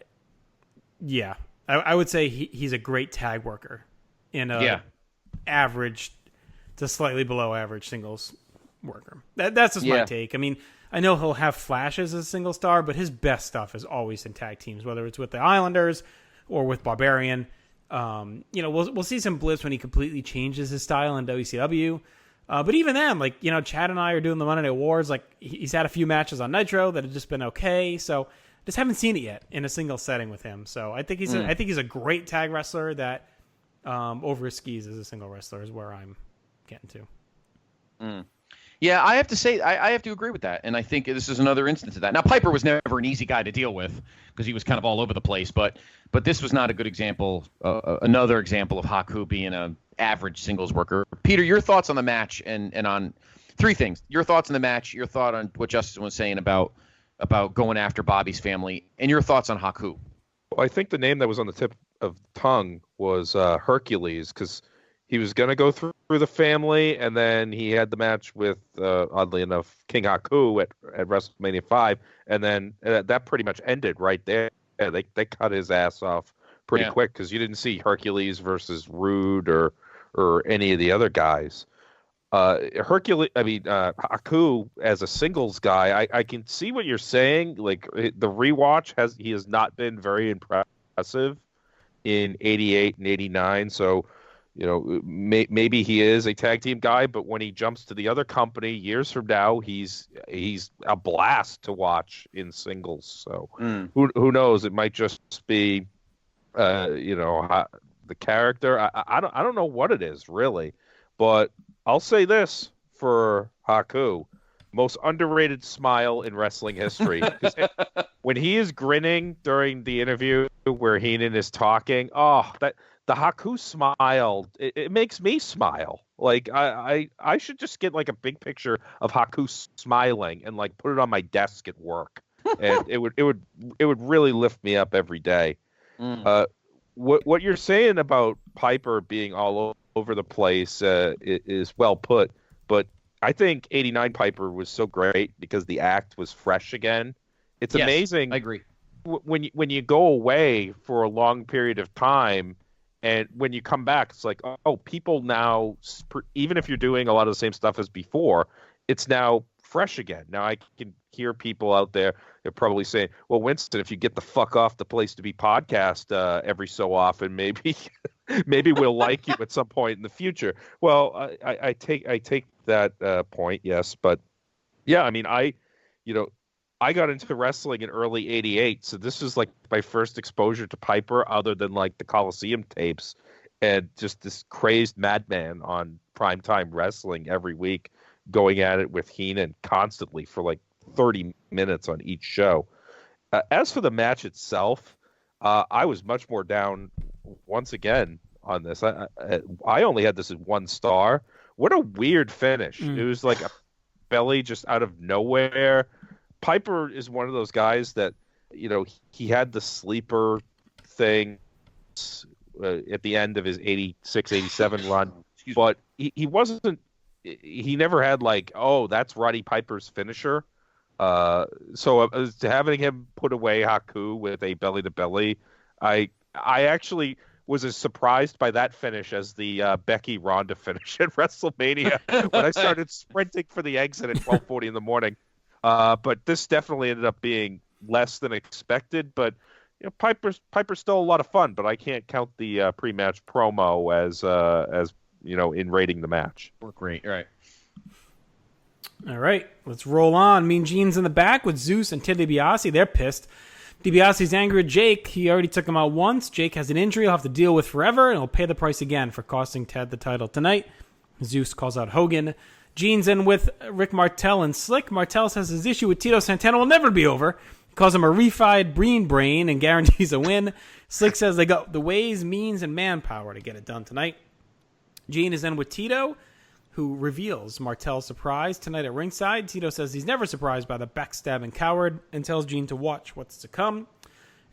would say he's a great tag worker in a average to slightly below average singles worker. That's just my take. I mean, I know he'll have flashes as a single star, but his best stuff is always in tag teams, whether it's with the Islanders or with Barbarian. We'll see some blips when he completely changes his style in WCW. But even then, Chad and I are doing the Monday Night Wars. Like, he's had a few matches on Nitro that have just been okay. So just haven't seen it yet in a single setting with him. So I think he's a great tag wrestler that over his skis as a single wrestler is where I'm getting to. Yeah, I have to say, I have to agree with that, and I think this is another instance of that. Now, Piper was never an easy guy to deal with because he was kind of all over the place, but this was not a good example, another example of Haku being an average singles worker. Peter, your thoughts on the match and on three things. Your thoughts on the match, your thought on what Justin was saying about going after Bobby's family, and your thoughts on Haku. Well, I think the name that was on the tip of the tongue was Hercules, because he was going to go through the family, and then he had the match with, oddly enough, King Haku at WrestleMania 5, and then that pretty much ended right there. They cut his ass off pretty quick because you didn't see Hercules versus Rude or any of the other guys. Haku as a singles guy, I can see what you're saying. Like, the rewatch he has not been very impressive in 88 and 89, so maybe he is a tag team guy, but when he jumps to the other company years from now, he's a blast to watch in singles. So who knows? It might just be, the character. I don't know what it is really, but I'll say this for Haku: most underrated smile in wrestling history. When he is grinning during the interview where Heenan is talking, the Haku smile, it makes me smile. Like, I should just get like a big picture of Haku smiling and like put it on my desk at work, and it would really lift me up every day. What you're saying about Piper being all over the place is well put, but I think 89 Piper was so great because the act was fresh again. It's amazing. I agree. When you go away for a long period of time, and when you come back, it's like, people now, even if you're doing a lot of the same stuff as before, it's now fresh again. Now I can hear people out there, they're probably saying, well, Winston, if you get the fuck off the Place to Be podcast every so often, maybe we'll like you at some point in the future. Well, I take that point, yes. But yeah, I mean, I got into wrestling in early 88, so this is like my first exposure to Piper other than like the Coliseum tapes and just this crazed madman on primetime wrestling every week, going at it with Heenan constantly for like 30 minutes on each show. As for the match itself, I was much more down once again on this. I only had this at 1 star. What a weird finish. It was like a belly just out of nowhere. Piper is one of those guys that, he had the sleeper thing at the end of his 86, 87 run, but he wasn't, he never had like, that's Roddy Piper's finisher. So having him put away Haku with a belly to belly, I actually was as surprised by that finish as the Becky Ronda finish at WrestleMania when I started sprinting for the exit at 12:40 in the morning. But this definitely ended up being less than expected. But Piper's still a lot of fun. But I can't count the pre-match promo as in rating the match. Great, right? All right, let's roll on. Mean Gene's in the back with ZEUS and Ted DiBiase. They're pissed. DiBiase's angry at Jake. He already took him out once. Jake has an injury he'll have to deal with forever, and he'll pay the price again for costing Ted the title tonight. ZEUS calls out Hogan. Gene's in with Rick Martel and Slick. Martel says his issue with Tito Santana will never be over. He calls him a refied brain and guarantees a win. Slick says they got the ways, means, and manpower to get it done tonight. Gene is in with Tito, who reveals Martel's surprise tonight at ringside. Tito says he's never surprised by the backstabbing coward and tells Gene to watch what's to come.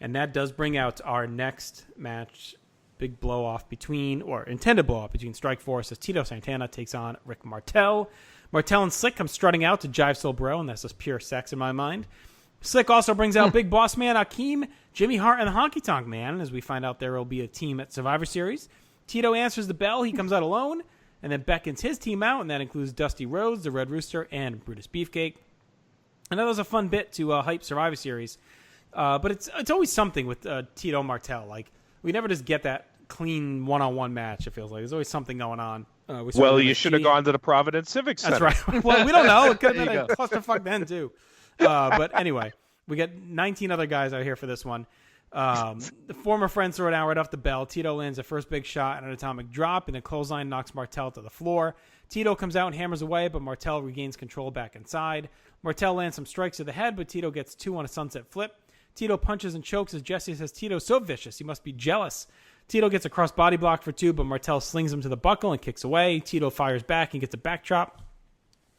And that does bring out our next match Big blow-off between Strikeforce as Tito Santana takes on Rick Martel. Martel and Slick come strutting out to Jive Soul Bro, and that's just pure sex in my mind. Slick also brings out Big Boss Man Akeem, Jimmy Hart, and the Honky Tonk Man, as we find out there will be a team at Survivor Series. Tito answers the bell. He comes out alone, and then beckons his team out, and that includes Dusty Rhodes, the Red Rooster, and Brutus Beefcake. And that was a fun bit to hype Survivor Series. But it's always something with Tito Martel. Like, we never just get that clean one-on-one match, it feels like. There's always something going on. Well, you should have gone to the Providence Civic Center. That's right. Well, we don't know. It could have been a clusterfuck then, too. But anyway, we got 19 other guys out here for this one. The former friends throw it out right off the bell. Tito lands a first big shot and an atomic drop, and a clothesline knocks Martel to the floor. Tito comes out and hammers away, but Martel regains control back inside. Martel lands some strikes to the head, but Tito gets 2 on a sunset flip. Tito punches and chokes as Jesse says Tito's so vicious, he must be jealous. Tito gets a cross body block for 2, but Martel slings him to the buckle and kicks away. Tito fires back and gets a back chop.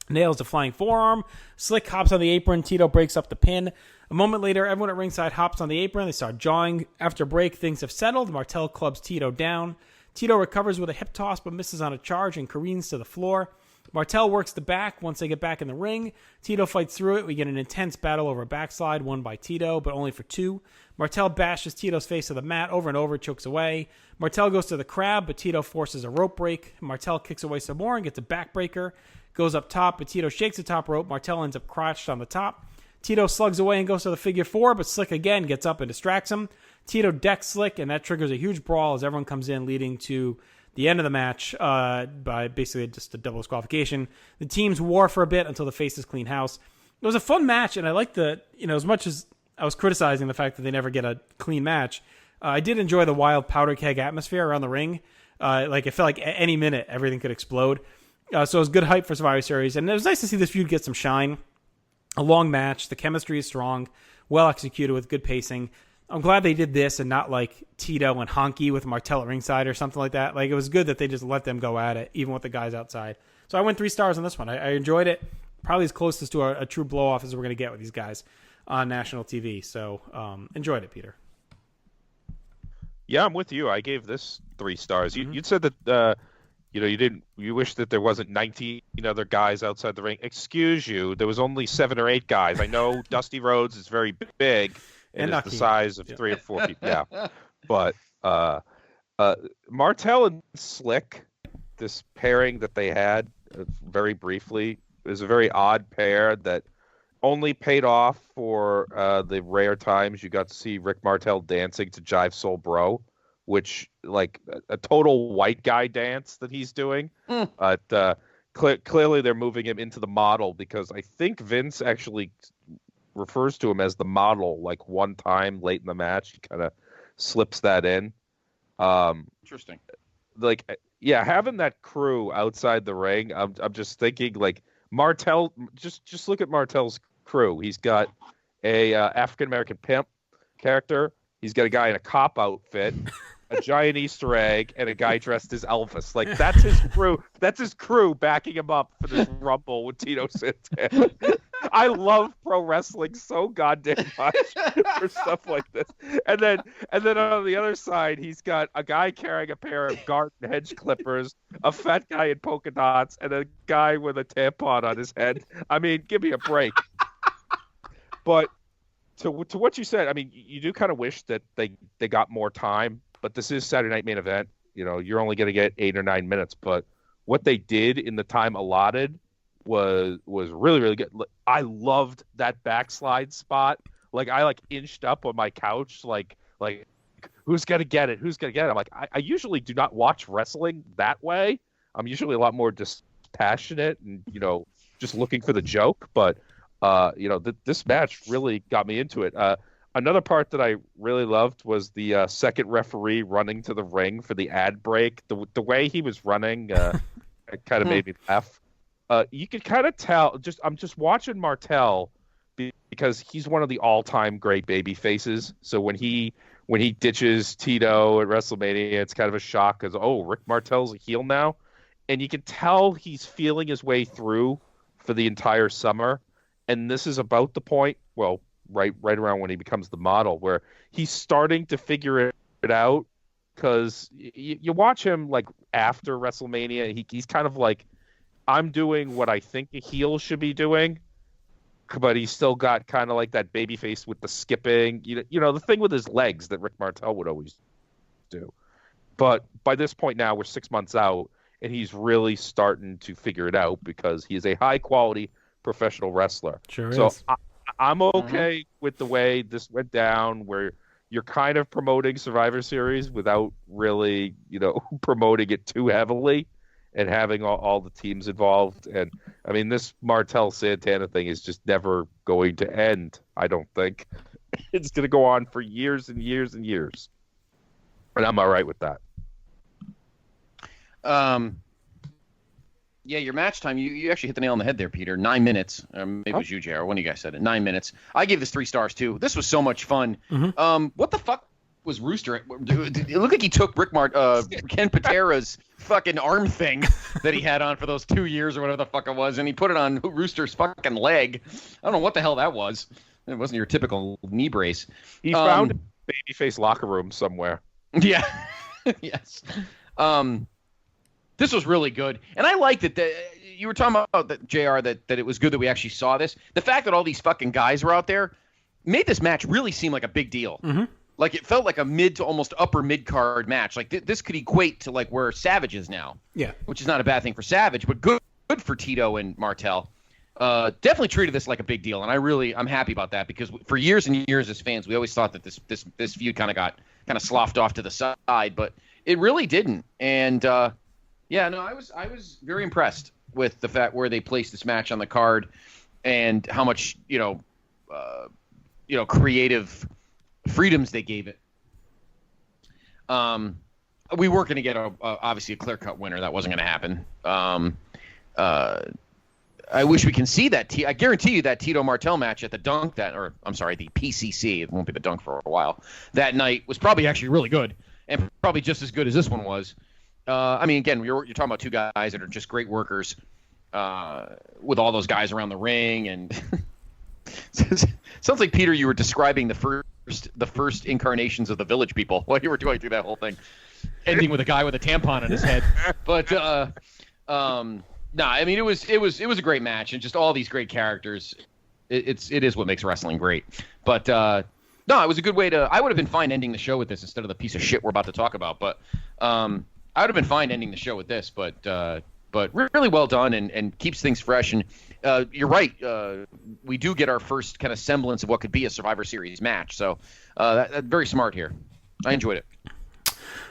Nails a flying forearm. Slick hops on the apron. Tito breaks up the pin. A moment later, everyone at ringside hops on the apron. They start jawing. After break, things have settled. Martel clubs Tito down. Tito recovers with a hip toss but misses on a charge and careens to the floor. Martel works the back once they get back in the ring. Tito fights through it. We get an intense battle over a backslide won by Tito, but only for 2. Martel bashes Tito's face to the mat over and over, chokes away. Martel goes to the crab, but Tito forces a rope break. Martel kicks away some more and gets a backbreaker. Goes up top, but Tito shakes the top rope. Martel ends up crotched on the top. Tito slugs away and goes to the figure 4, but Slick again gets up and distracts him. Tito decks Slick, and that triggers a huge brawl as everyone comes in, leading to the end of the match by basically just a double disqualification. The teams war for a bit until the faces clean house. It was a fun match, and I liked as much as I was criticizing the fact that they never get a clean match, I did enjoy the wild powder keg atmosphere around the ring. It felt like at any minute everything could explode. So it was good hype for Survivor Series, and it was nice to see this feud get some shine. A long match, the chemistry is strong, well executed with good pacing. I'm glad they did this and not like Tito and Honky with Martel at ringside or something like that. Like, it was good that they just let them go at it, even with the guys outside. So I went 3 stars on this one. I enjoyed it. Probably as closest to a true blow-off as we're going to get with these guys on national TV. So enjoyed it, Peter. Yeah, I'm with you. I gave this 3 stars. You said that you wish that there wasn't 19 other guys outside the ring. Excuse you. There was only 7 or 8 guys. I know Dusty Rhodes is very big. And it's the size of 3 or 4 people. Yeah. But Martel and Slick, this pairing that they had very briefly, is a very odd pair that only paid off for the rare times you got to see Rick Martel dancing to Jive Soul Bro, which, like, a total white guy dance that he's doing. But clearly they're moving him into the model because I think Vince actually refers to him as the model like one time late in the match. He kind of slips that in. Interesting. Like, yeah, having that crew outside the ring, I'm just thinking, like, Martel, just look at Martel's crew. He's got a African-American pimp character. He's got a guy in a cop outfit, a giant Easter egg, and a guy dressed as Elvis. Like, that's his crew. That's his crew backing him up for this Rumble with Tito Santana. I love pro wrestling so goddamn much for stuff like this. And then on the other side, he's got a guy carrying a pair of garden hedge clippers, a fat guy in polka dots, and a guy with a tampon on his head. I mean, give me a break. But to what you said, I mean, you do kind of wish that they got more time, but this is Saturday Night Main Event. You're only going to get 8 or 9 minutes, but what they did in the time allotted was really, really good. I loved that backslide spot. Like, I inched up on my couch, like who's gonna get it? Who's gonna get it? I'm like, I usually do not watch wrestling that way. I'm usually a lot more dispassionate and just looking for the joke. But this match really got me into it. Another part that I really loved was the second referee running to the ring for the ad break. The way he was running, it kind of made me laugh. You could kind of tell. I'm just watching Martel because he's one of the all-time great baby faces. So when he ditches Tito at WrestleMania, it's kind of a shock because Rick Martel's a heel now, and you can tell he's feeling his way through for the entire summer. And this is about the point, right around when he becomes the model, where he's starting to figure it out. because you watch him like after WrestleMania, he's kind of like, I'm doing what I think a heel should be doing, but he's still got kind of like that baby face with the skipping, you know, the thing with his legs that Rick Martel would always do. But by this point now, we're 6 months out, and he's really starting to figure it out because he is a high quality professional wrestler. Sure so is. I'm okay with the way this went down, where you're kind of promoting Survivor Series without really, you know, promoting it too heavily and having all the teams involved. And I mean, this Martel Santana thing is just never going to end, I don't think. It's going to go on for years and years and years. And I'm all right with that. Yeah, your match time, you actually hit the nail on the head there, Peter. 9 minutes. Maybe it was you, JR. One of you guys said it. 9 minutes. I gave this 3 stars, too. This was so much fun. What the fuck was Rooster? It looked like he took Ken Patera's fucking arm thing that he had on for those 2 years or whatever the fuck it was, and he put it on Rooster's fucking leg. I don't know what the hell that was. It wasn't your typical knee brace. He found a babyface locker room somewhere. Yeah. Yes. This was really good. And I liked it. You were talking about that, JR, that it was good that we actually saw this. The fact that all these fucking guys were out there made this match really seem like a big deal. Like, it felt like a mid to almost upper mid-card match. Like, this could equate to, like, where Savage is now. Yeah. Which is not a bad thing for Savage, but good for Tito and Martel. Definitely treated this like a big deal, and I'm happy about that, because for years and years as fans, we always thought that this feud kind of sloughed off to the side, but it really didn't. And, yeah, no, I was very impressed with the fact where they placed this match on the card and how much, creative freedoms they gave it. We weren't going to get obviously a clear-cut winner. That wasn't going to happen. I wish we can see that. I guarantee you that Tito Martel match at the Dunk the PCC, it won't be the Dunk for a while, that night was probably actually really good, and probably just as good as this one was. I mean, again, you're talking about 2 guys that are just great workers, with all those guys around the ring, and sounds like, Peter, you were describing the first incarnations of the Village People while you were going through that whole thing, ending with a guy with a tampon on his head. But I mean, it was a great match, and just all these great characters. It is what makes wrestling great. But no, it was a good way to. I would have been fine ending the show with this instead of the piece of shit we're about to talk about. But I would have been fine ending the show with this, but really well done and keeps things fresh. And you're right, we do get our first kind of semblance of what could be a Survivor Series match. So that's very smart here. I enjoyed it.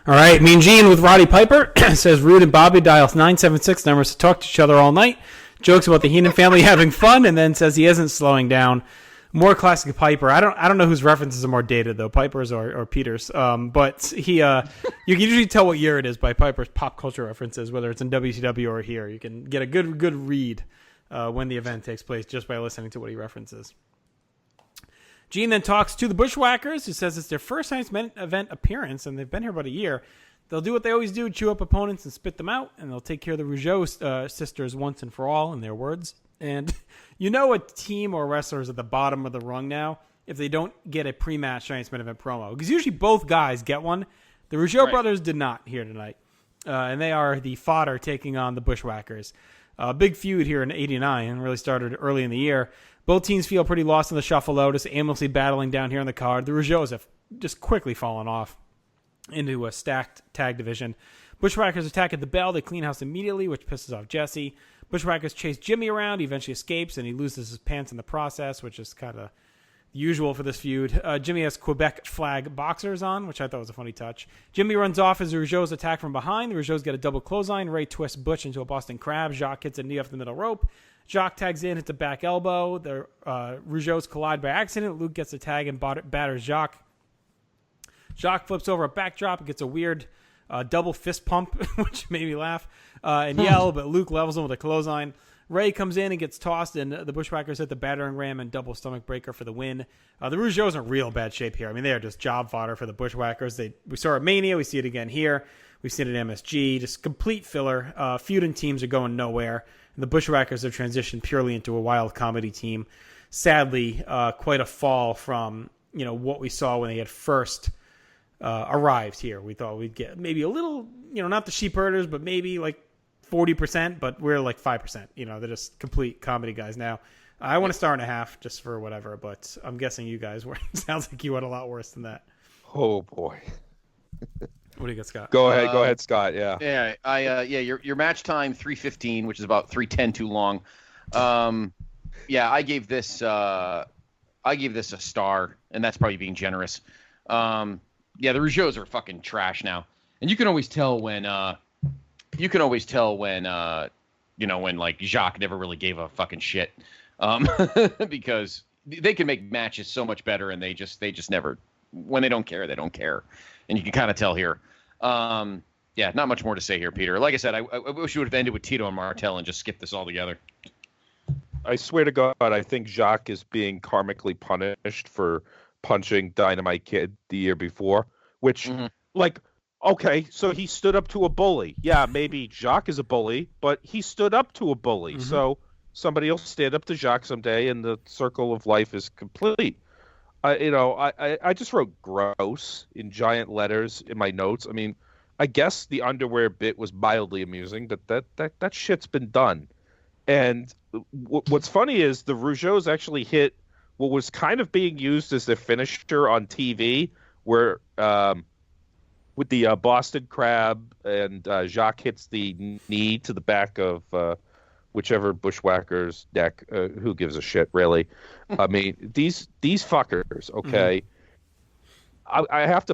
All right, Mean Gene with Roddy Piper says Rude and Bobby dials 976 numbers to talk to each other all night. Jokes about the Heenan family having fun, and then says he isn't slowing down. More classic Piper. I don't know whose references are more dated though, Piper's or Peter's. But he you can usually tell what year it is by Piper's pop culture references, whether it's in WCW or here. You can get a good read when the event takes place just by listening to what he references. Gene then talks to the Bushwhackers, who says it's their first Science event appearance, and they've been here about a year. They'll do what they always do, chew up opponents and spit them out, and they'll take care of the Rougeau sisters once and for all, in their words. And you know a team or wrestler is at the bottom of the rung now if they don't get a pre-match Science event promo. Because usually both guys get one. The Rougeau brothers did not here tonight. And they are the fodder taking on the Bushwhackers. Big feud here in '89, and really started early in the year. Both teams feel pretty lost in the shuffle, though, just aimlessly battling down here on the card. The Rougeaus have just quickly fallen off into a stacked tag division. Bushwhackers attack at the bell. They clean house immediately, which pisses off Jesse. Bushwhackers chase Jimmy around. He eventually escapes, and he loses his pants in the process, which is kind of usual for this feud. Jimmy has Quebec flag boxers on, which I thought was a funny touch. Jimmy runs off as the Rougeaus attack from behind. The Rougeaus get a double clothesline. Ray twists Butch into a Boston Crab. Jacques hits a knee off the middle rope. Jacques tags in, hits a back elbow. The Rougeaus collide by accident. Luke gets a tag and batters Jacques. Jacques flips over a backdrop and gets a weird double fist pump, which made me laugh and yell, but Luke levels him with a clothesline. Ray comes in and gets tossed, and the Bushwhackers hit the battering ram and double stomach breaker for the win. The Rougeaus are in real bad shape here. I mean, they are just job fodder for the Bushwhackers. We saw it at Mania. We see it again here. We've seen it at MSG. Just complete filler. Feuding teams are going nowhere. And the Bushwhackers have transitioned purely into a wild comedy team. Sadly, quite a fall from what we saw when they had first arrived here. We thought we'd get maybe a little, not the sheep herders, but maybe like 40%, but we're like 5%. They're just complete comedy guys now. I want a 1.5 just for whatever, but I'm guessing you guys were. Sounds like you went a lot worse than that. Oh boy. What do you got, Scott? Go ahead, Scott. Yeah. Yeah. Your match time 3:15, which is about 3:10 too long. I gave this a star, and that's probably being generous. The Rougeaus are fucking trash now, and you can always tell when when like Jacques never really gave a fucking shit, because they can make matches so much better, and they just never, when they don't care, they don't care, and you can kind of tell here. Not much more to say here, Peter. Like I said, I wish you would have ended with Tito and Martel and just skipped this all together. I swear to God, I think Jacques is being karmically punished for punching Dynamite Kid the year before, which, okay, so he stood up to a bully. Yeah, maybe Jacques is a bully, but he stood up to a bully. Mm-hmm. So somebody will stand up to Jacques someday, and the circle of life is complete. I just wrote gross in giant letters in my notes. I mean, I guess the underwear bit was mildly amusing, but that shit's been done. And what's funny is the Rougeaus actually hit what was kind of being used as their finisher on TV, where with the Boston Crab, and Jacques hits the knee to the back of whichever bushwhacker's neck. Who gives a shit, really? I mean, these fuckers. Okay, I have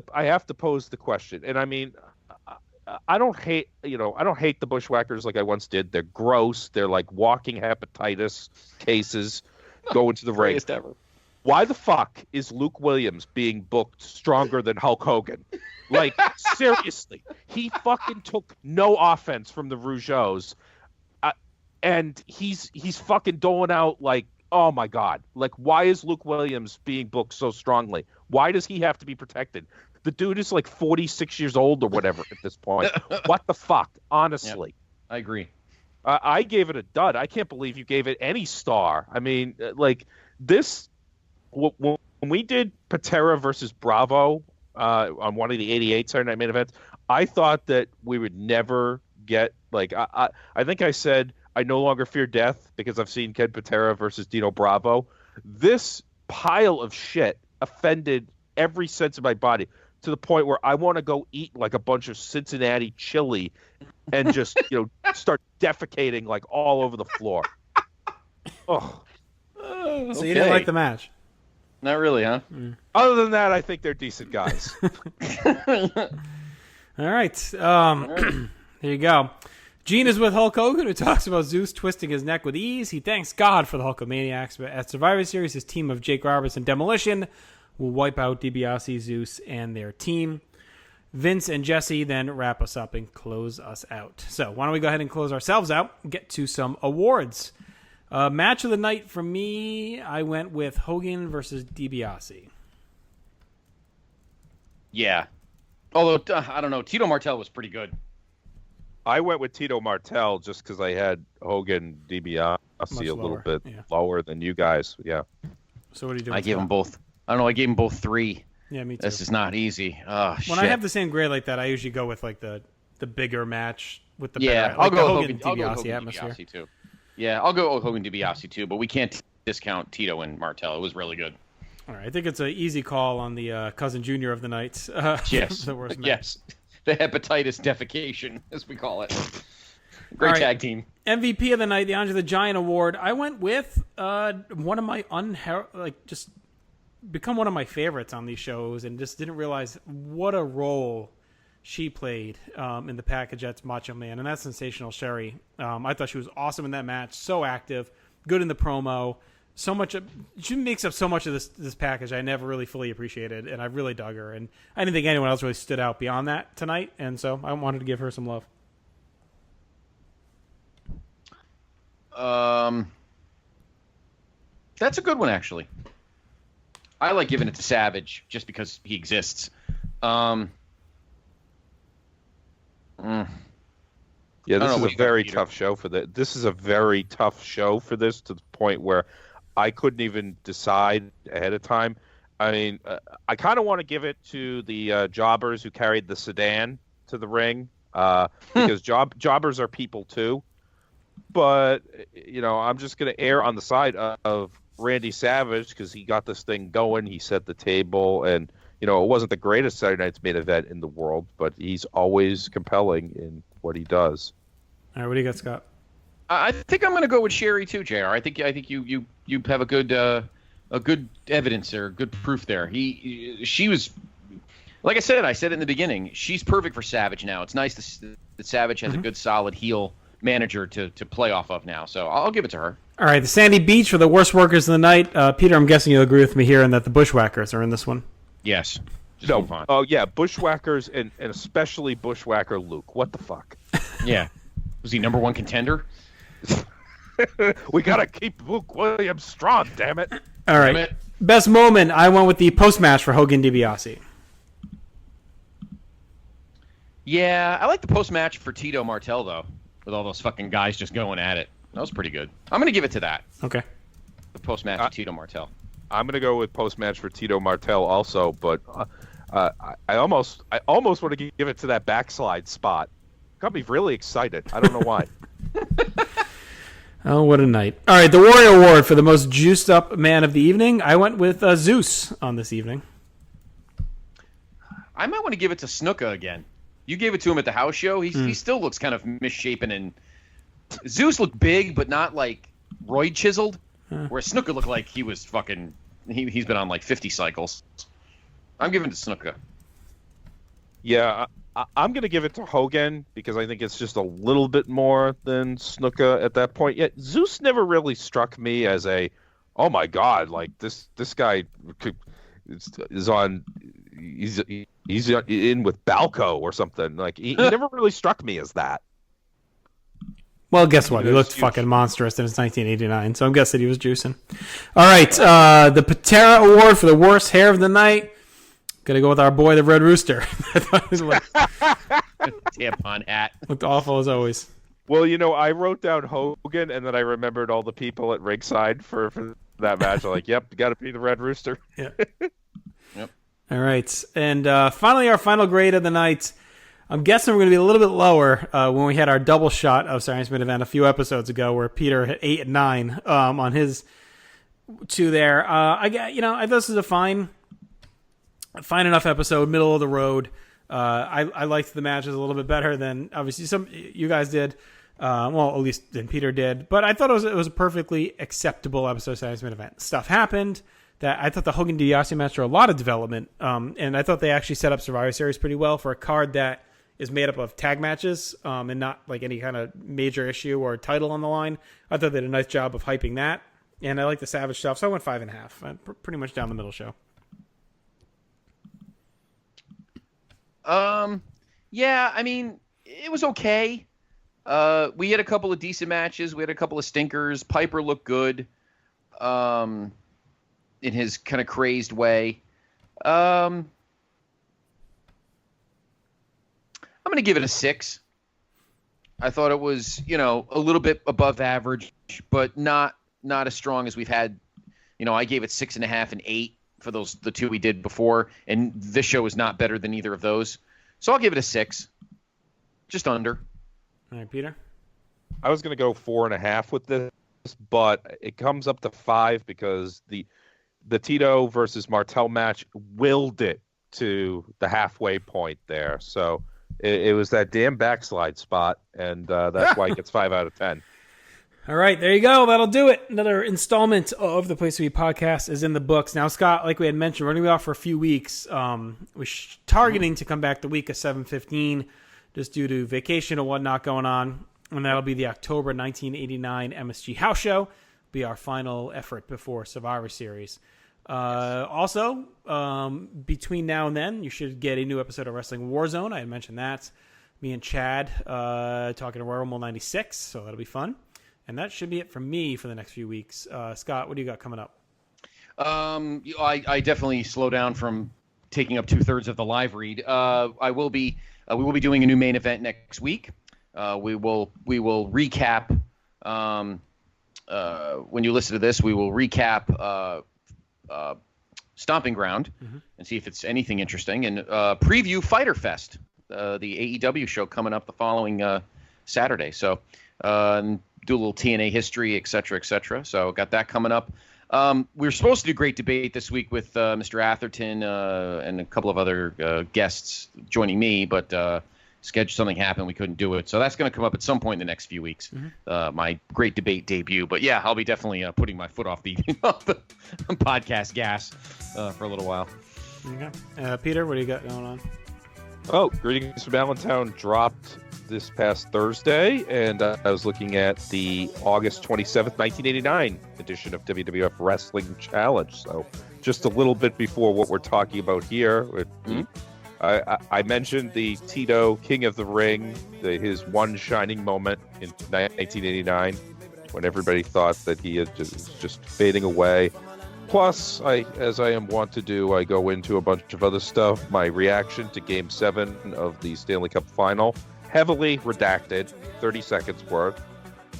to pose the question, and I mean, I don't hate the bushwhackers like I once did. They're gross. They're like walking hepatitis cases going to the ring. Ever. Why the fuck is Luke Williams being booked stronger than Hulk Hogan? Like, seriously, he fucking took no offense from the Rougeaus, and he's fucking doling out like, oh my God, like, why is Luke Williams being booked so strongly? Why does he have to be protected? The dude is like 46 years old or whatever at this point. What the fuck? Honestly. Yep, I agree. I gave it a dud. I can't believe you gave it any star. I mean, like this, when we did Patera versus Bravo on one of the 88 Saturday Night main events, I thought that we would never get, like, I think I said, I no longer fear death because I've seen Ken Patera versus Dino Bravo. This pile of shit offended every sense of my body, to the point where I want to go eat like a bunch of Cincinnati chili and just, start defecating like all over the floor. Oh. So you didn't like the match? Not really, huh? Other than that, I think they're decent guys. All right. There you go. Gene is with Hulk Hogan, who talks about ZEUS twisting his neck with ease. He thanks God for the Hulkamaniacs. But at Survivor Series, his team of Jake Roberts and Demolition will wipe out DiBiase, ZEUS, and their team. Vince and Jesse then wrap us up and close us out. So why don't we go ahead and close ourselves out and get to some awards. Match of the night for me, I went with Hogan versus DiBiase. Yeah. Although, I don't know, Tito Martel was pretty good. I went with Tito Martel just because I had Hogan DiBiase a little bit lower than you guys. Yeah. So what are you doing? I gave them both. I don't know. I gave them both 3. Yeah, me too. This is not easy. Oh, when I have the same grade like that, I usually go with like the bigger match with the better, I'll go Hogan DiBiase atmosphere too. Yeah, I'll go Hogan DiBiase too, but we can't discount Tito and Martel. It was really good. All right, I think it's an easy call on the cousin junior of the night. Yes, the worst match. Yes, the hepatitis defecation, as we call it. Great tag team. MVP of the night, the Andre the Giant Award. I went with one of my just become one of my favorites on these shows, and just didn't realize what a role she played in the Packagettes Macho Man, and that's Sensational Sherry. I thought she was awesome in that match, so active, good in the promo. She makes up so much of this package I never really fully appreciated, and I really dug her. And I didn't think anyone else really stood out beyond that tonight, and so I wanted to give her some love. That's a good one, actually. I like giving it to Savage just because he exists. Yeah, this is a very tough show for this. This is a very tough show for this, to the point where I couldn't even decide ahead of time. I mean, I kind of want to give it to the jobbers who carried the sedan to the ring, because jobbers are people too. But, I'm just going to err on the side of Randy Savage because he got this thing going. He set the table, and, it wasn't the greatest Saturday Night's Main Event in the world, but he's always compelling in what he does. All right, what do you got, Scott? I think I'm going to go with Sherry too, JR. I think you have a good evidence there, good proof there. She was, like I said in the beginning, she's perfect for Savage now. It's nice that Savage has a good, solid heel manager to play off of now. So I'll give it to her. All right, the Sandy Beach for the worst workers of the night. Peter, I'm guessing you'll agree with me here in that the Bushwhackers are in this one. Yes. Oh yeah, Bushwhackers and especially Bushwhacker Luke. What the fuck? Yeah. Was he number one contender? We gotta keep Luke Williams strong, damn it. All right. Best moment, I went with the post-match for Hogan DiBiase. Yeah, I like the post-match for Tito Martell, though, with all those fucking guys just going at it. That was pretty good. I'm going to give it to that. Okay. The post-match for Tito Martell. I'm going to go with post-match for Tito Martell also, but I almost want to give it to that backslide spot. Got me really excited. I don't know why. Oh, what a night. All right, the Warrior Award for the most juiced up man of the evening. I went with ZEUS on this evening. I might want to give it to Snuka again. You gave it to him at the house show. He still looks kind of misshapen, and ZEUS looked big, but not like roid chiseled, where Snuka looked like he was fucking... He's been on like 50 cycles. I'm giving it to Snuka. Yeah, I'm going to give it to Hogan because I think it's just a little bit more than Snuka at that point. Yet ZEUS never really struck me as oh my god, like this guy is on, he's in with Balco or something. Like he never really struck me as that. Well, guess what? He looked fucking monstrous in his 1989, so I'm guessing he was juicing. All right, the Patera Award for the worst hair of the night. Gonna go with our boy, the Red Rooster. Tampon hat. Looked awful as always. Well, I wrote down Hogan, and then I remembered all the people at ringside for that match. I'm like, yep, got to be the Red Rooster. Yeah. Yep. All right, and finally, our final grade of the night. I'm guessing we're going to be a little bit lower when we had our double shot of Saturday Night's Main Event a few episodes ago, where Peter hit 8 and 9 on his two there. I thought this is a fine enough episode, middle of the road. I liked the matches a little bit better than obviously some you guys did. Well, at least than Peter did. But I thought it was a perfectly acceptable episode of Saturday Night's Main Event. Stuff happened. That I thought the Hogan DiBiase match had a lot of development, and I thought they actually set up Survivor Series pretty well for a card that is made up of tag matches and not like any kind of major issue or title on the line. I thought they did a nice job of hyping that, and I like the Savage stuff, so I went 5.5. Pretty much down the middle show. Yeah, I mean, it was okay. We had a couple of decent matches. We had a couple of stinkers. Piper looked good in his kind of crazed way. I'm going to give it a 6. I thought it was, a little bit above average, but not as strong as we've had. I gave it 6.5 and 8 for the two we did before, and this show is not better than either of those. So I'll give it a 6. Just under. All right, Peter? I was going to go 4.5 with this, but it comes up to 5 because the Tito versus Martel match willed it to the halfway point there. So it was that damn backslide spot, and that's why it gets 5 out of 10. All right, there you go. That'll do it. Another installment of the Place to Be podcast is in the books. Now, Scott, like we had mentioned, we're going to be off for a few weeks. We're targeting to come back the week of 7/15 just due to vacation and whatnot going on. And that'll be the October 1989 MSG House Show. Be our final effort before Survivor Series. Also, between now and then, you should get a new episode of Wrestling Warzone. I had mentioned that. Me and Chad talking to Royal Rumble 96, so that'll be fun. And that should be it from me for the next few weeks. Scott, what do you got coming up? I definitely slow down from taking up 2/3 of the live read. We will be doing a new main event next week. We will recap. When you listen to this, we will recap stomping ground and see if it's anything interesting. And preview Fyter Fest, the AEW show coming up the following Saturday. So do a little TNA history, et cetera, et cetera. So got that coming up. We were supposed to do Great Debate this week with Mr. Atherton and a couple of other guests joining me, but scheduled something happened. We couldn't do it. So that's going to come up at some point in the next few weeks, my Great Debate debut. But, yeah, I'll be definitely putting my foot off the podcast gas for a little while. Okay. Peter, what do you got going on? Oh, Greetings from Allentown dropped this past Thursday, and I was looking at the August 27th, 1989 edition of WWF Wrestling Challenge. So just a little bit before what we're talking about here. I mentioned the Tito King of the Ring, his one shining moment in 1989 when everybody thought that he had just fading away. Plus, as I am wont to do, I go into a bunch of other stuff. My reaction to Game 7 of the Stanley Cup Final, heavily redacted, 30 seconds worth.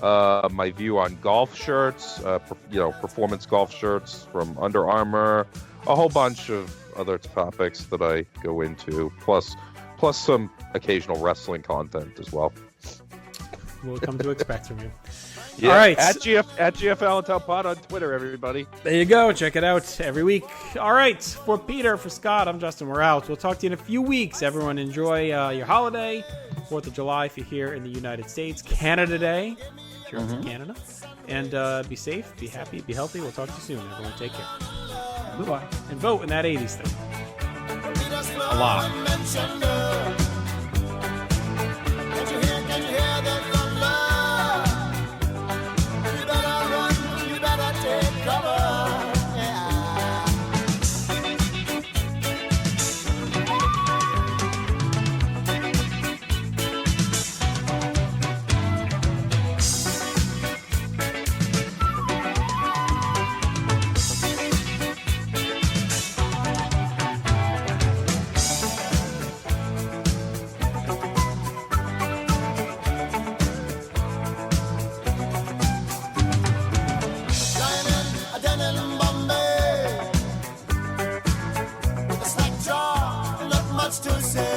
My view on golf shirts, performance golf shirts from Under Armour, a whole bunch of other topics that I go into, plus some occasional wrestling content as well. We'll come to expect from you. Yeah, all right. At GF Allentown Pod on Twitter, everybody. There you go. Check it out every week. All right. For Peter, for Scott, I'm Justin. We're out. We'll talk to you in a few weeks. Everyone enjoy your holiday. 4th of July if you're here in the United States. Canada Day. If you're from Canada. And be safe, be happy, be healthy. We'll talk to you soon. Everyone take care. Goodbye. And vote in that 80s thing. A lot. To say